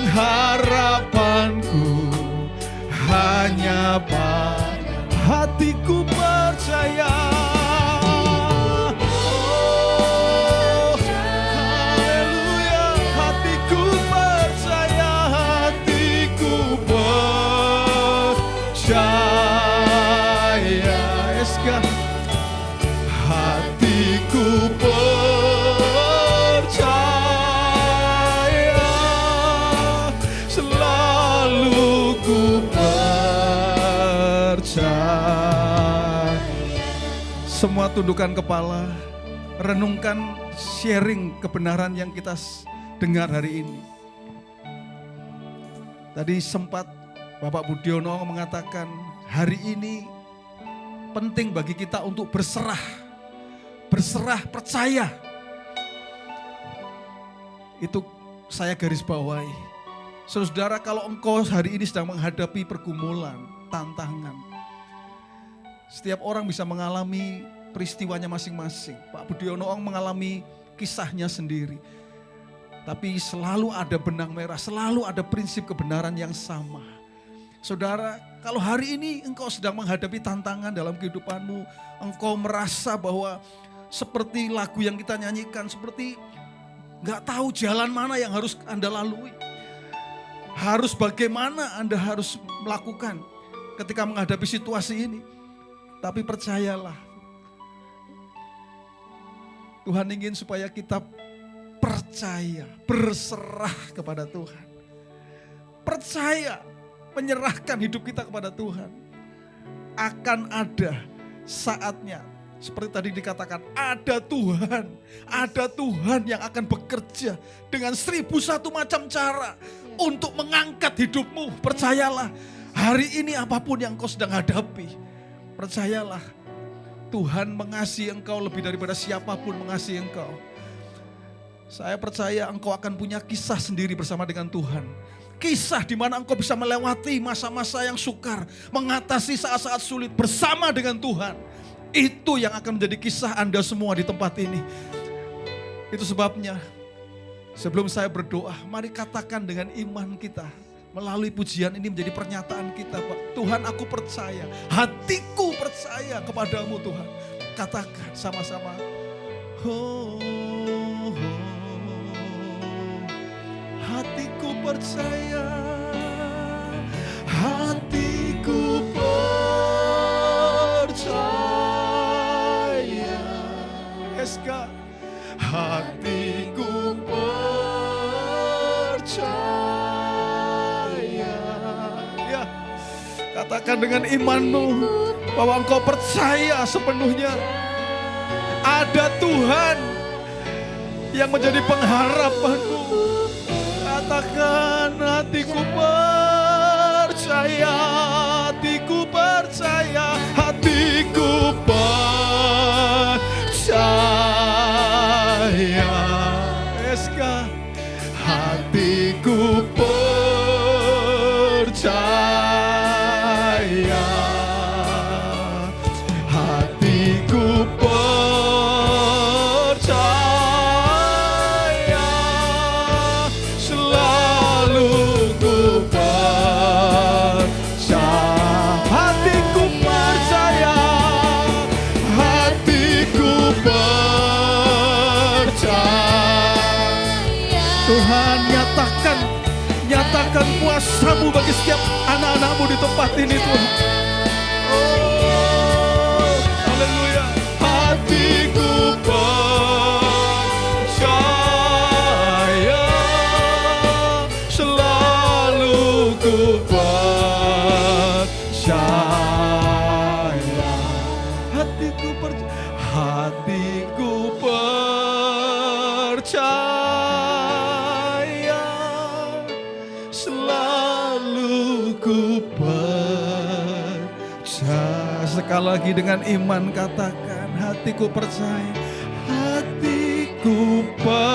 Pengharapanku hanya pada hatiku percaya. Oh, haleluya, hatiku percaya, hatiku percaya. Eska, hatiku percaya, selalu ku percaya. Semua tundukkan kepala, renungkan sharing kebenaran yang kita dengar hari ini. Tadi sempat Bapak Budiono mengatakan hari ini penting bagi kita untuk berserah percaya. Itu saya garis bawahi. Saudara, kalau engkau hari ini sedang menghadapi pergumulan, tantangan, setiap orang bisa mengalami peristiwanya masing-masing. Pak Budiono mengalami kisahnya sendiri. Tapi selalu ada benang merah, selalu ada prinsip kebenaran yang sama. Saudara, kalau hari ini engkau sedang menghadapi tantangan dalam kehidupanmu, engkau merasa bahwa seperti lagu yang kita nyanyikan, seperti gak tahu jalan mana yang harus Anda lalui. Harus bagaimana Anda harus melakukan ketika menghadapi situasi ini. Tapi percayalah, Tuhan ingin supaya kita percaya, berserah kepada Tuhan. Percaya, menyerahkan hidup kita kepada Tuhan. Akan ada saatnya, seperti tadi dikatakan, ada Tuhan yang akan bekerja dengan 1001 macam cara untuk mengangkat hidupmu. Percayalah, hari ini apapun yang kau sedang hadapi, percayalah, Tuhan mengasihi engkau lebih daripada siapapun mengasihi engkau. Saya percaya engkau akan punya kisah sendiri bersama dengan Tuhan. Kisah di mana engkau bisa melewati masa-masa yang sukar, mengatasi saat-saat sulit bersama dengan Tuhan. Itu yang akan menjadi kisah Anda semua di tempat ini. Itu sebabnya sebelum saya berdoa, mari katakan dengan iman kita. Melalui pujian ini menjadi pernyataan kita, Pak. Tuhan, aku percaya, hatiku percaya kepadamu, Tuhan. Katakan sama-sama. Oh, oh, hatiku percaya, hatiku percaya. Eska, hatiku percaya. Katakan dengan imanmu bahwa engkau percaya sepenuhnya ada Tuhan yang menjadi pengharapanmu. Katakan, hatiku percaya, hatiku percaya, hatiku percaya. Eska, hatiku percaya. Hatiku percaya, selalu ku percaya. Hatiku percaya, hatiku percaya. Tuhan, nyatakan kuasa-Mu bagi setiap anak-anak-Mu di tempat ini, Tuhan. Oh, haleluya. Hatiku percaya, selalu ku percaya. Hatiku percaya, hatiku percaya. Hatiku percaya, selalu ku percaya. Hatiku percaya, hatiku percaya, selalu ku percaya. Hatiku percaya, hatiku percaya, selalu ku percaya. Hatiku percaya, hatiku percaya, selalu ku percaya. Sekali lagi dengan iman katakan, hatiku percaya, hatiku percaya,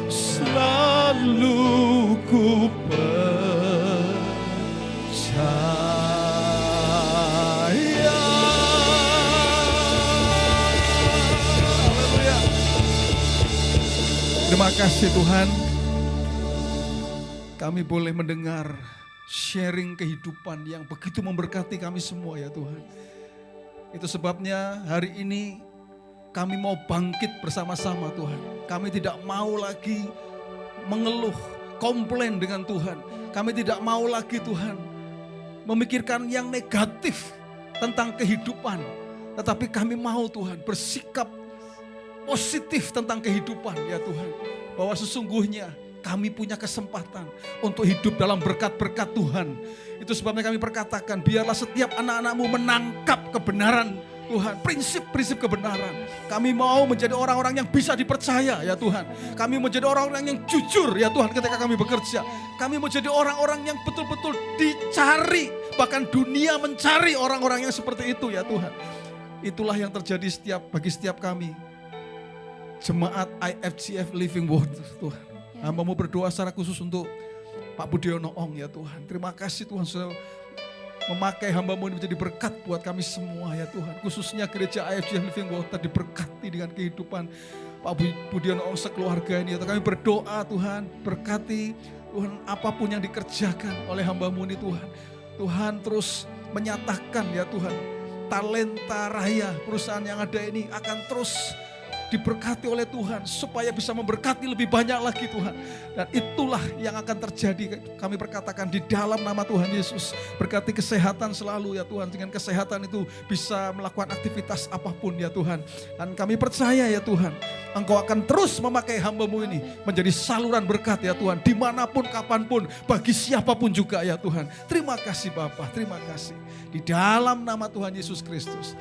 selalu ku percaya. Haleluya. Terima kasih Tuhan, kami boleh mendengar sharing kehidupan yang begitu memberkati kami semua ya Tuhan. Itu sebabnya hari ini kami mau bangkit bersama-sama Tuhan. Kami tidak mau lagi mengeluh, komplain dengan Tuhan. Kami tidak mau lagi Tuhan memikirkan yang negatif tentang kehidupan. Tetapi kami mau Tuhan bersikap positif tentang kehidupan ya Tuhan. Bahwa sesungguhnya kami punya kesempatan untuk hidup dalam berkat-berkat Tuhan. Itu sebabnya kami perkatakan, biarlah setiap anak-anak-Mu menangkap kebenaran Tuhan, prinsip-prinsip kebenaran. Kami mau menjadi orang-orang yang bisa dipercaya ya Tuhan. Kami menjadi orang-orang yang jujur ya Tuhan ketika kami bekerja. Kami menjadi orang-orang yang betul-betul dicari. Bahkan dunia mencari orang-orang yang seperti itu ya Tuhan. Itulah yang terjadi bagi setiap kami. Jemaat IFGF Living Water Tuhan. Hamba-Mu berdoa secara khusus untuk Pak Budiono Ong ya Tuhan. Terima kasih Tuhan sudah memakai hamba-Mu ini menjadi berkat buat kami semua ya Tuhan. Khususnya gereja IFGF Living Water diberkati dengan kehidupan Pak Budiono Ong sekeluarga ini. Kami berdoa Tuhan, berkati Tuhan apapun yang dikerjakan oleh hamba-Mu ini Tuhan. Tuhan terus menyatakan ya Tuhan, talenta raya perusahaan yang ada ini akan terus diberkati oleh Tuhan supaya bisa memberkati lebih banyak lagi Tuhan. Dan itulah yang akan terjadi. Kami berkatakan di dalam nama Tuhan Yesus. Berkati kesehatan selalu ya Tuhan. Dengan kesehatan itu bisa melakukan aktivitas apapun ya Tuhan. Dan kami percaya ya Tuhan, Engkau akan terus memakai hamba-Mu ini menjadi saluran berkat ya Tuhan. Dimanapun, kapanpun, bagi siapapun juga ya Tuhan. Terima kasih Bapa, terima kasih. Di dalam nama Tuhan Yesus Kristus.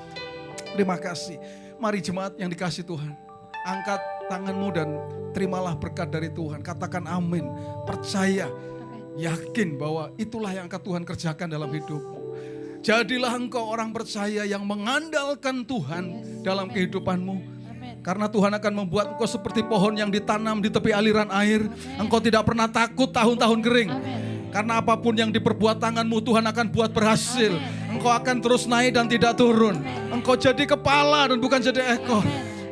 Terima kasih. Mari jemaat yang dikasih Tuhan, angkat tanganmu dan terimalah berkat dari Tuhan. Katakan amin, percaya, yakin bahwa itulah yang akan Tuhan kerjakan dalam hidupmu. Jadilah engkau orang percaya yang mengandalkan Tuhan dalam kehidupanmu. Karena Tuhan akan membuat engkau seperti pohon yang ditanam di tepi aliran air. Engkau tidak pernah takut tahun-tahun kering. Karena apapun yang diperbuat tanganmu Tuhan akan buat berhasil. Engkau akan terus naik dan tidak turun. Engkau jadi kepala dan bukan jadi ekor.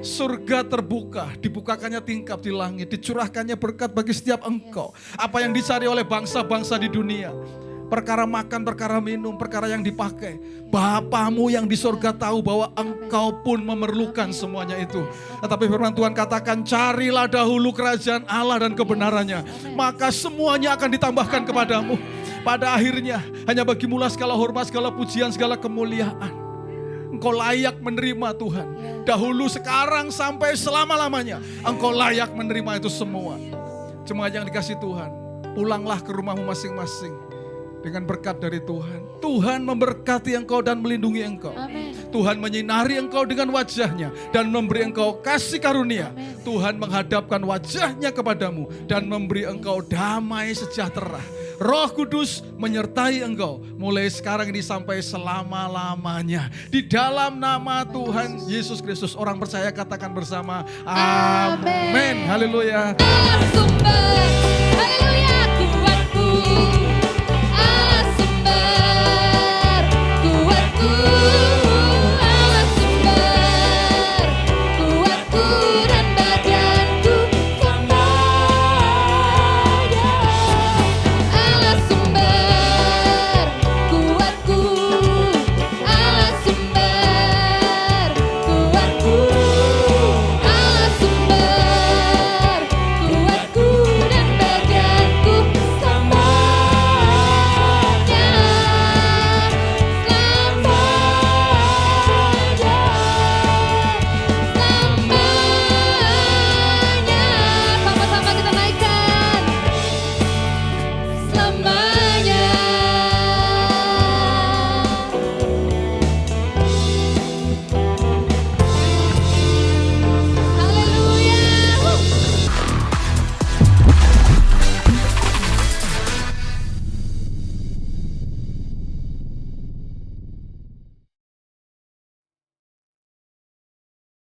Surga terbuka, dibukakannya tingkap di langit, dicurahkannya berkat bagi setiap engkau. Apa yang dicari oleh bangsa-bangsa di dunia, perkara makan, perkara minum, perkara yang dipakai, Bapamu yang di surga tahu bahwa engkau pun memerlukan semuanya itu. Tetapi firman Tuhan katakan, carilah dahulu kerajaan Allah dan kebenarannya, maka semuanya akan ditambahkan kepadamu. Pada akhirnya hanya bagimu segala hormat, segala pujian, segala kemuliaan. Engkau layak menerima Tuhan. Dahulu, sekarang, sampai selama-lamanya. Engkau layak menerima itu semua. Jemaat yang dikasih Tuhan, pulanglah ke rumahmu masing-masing dengan berkat dari Tuhan. Tuhan memberkati engkau dan melindungi engkau. Amin. Tuhan menyinari engkau dengan wajahnya dan memberi engkau kasih karunia. Amin. Tuhan menghadapkan wajahnya kepadamu dan memberi engkau damai sejahtera. Roh Kudus menyertai engkau mulai sekarang ini sampai selama-lamanya. Di dalam nama Tuhan Yesus Kristus, orang percaya katakan bersama, amin. Haleluya. Sumber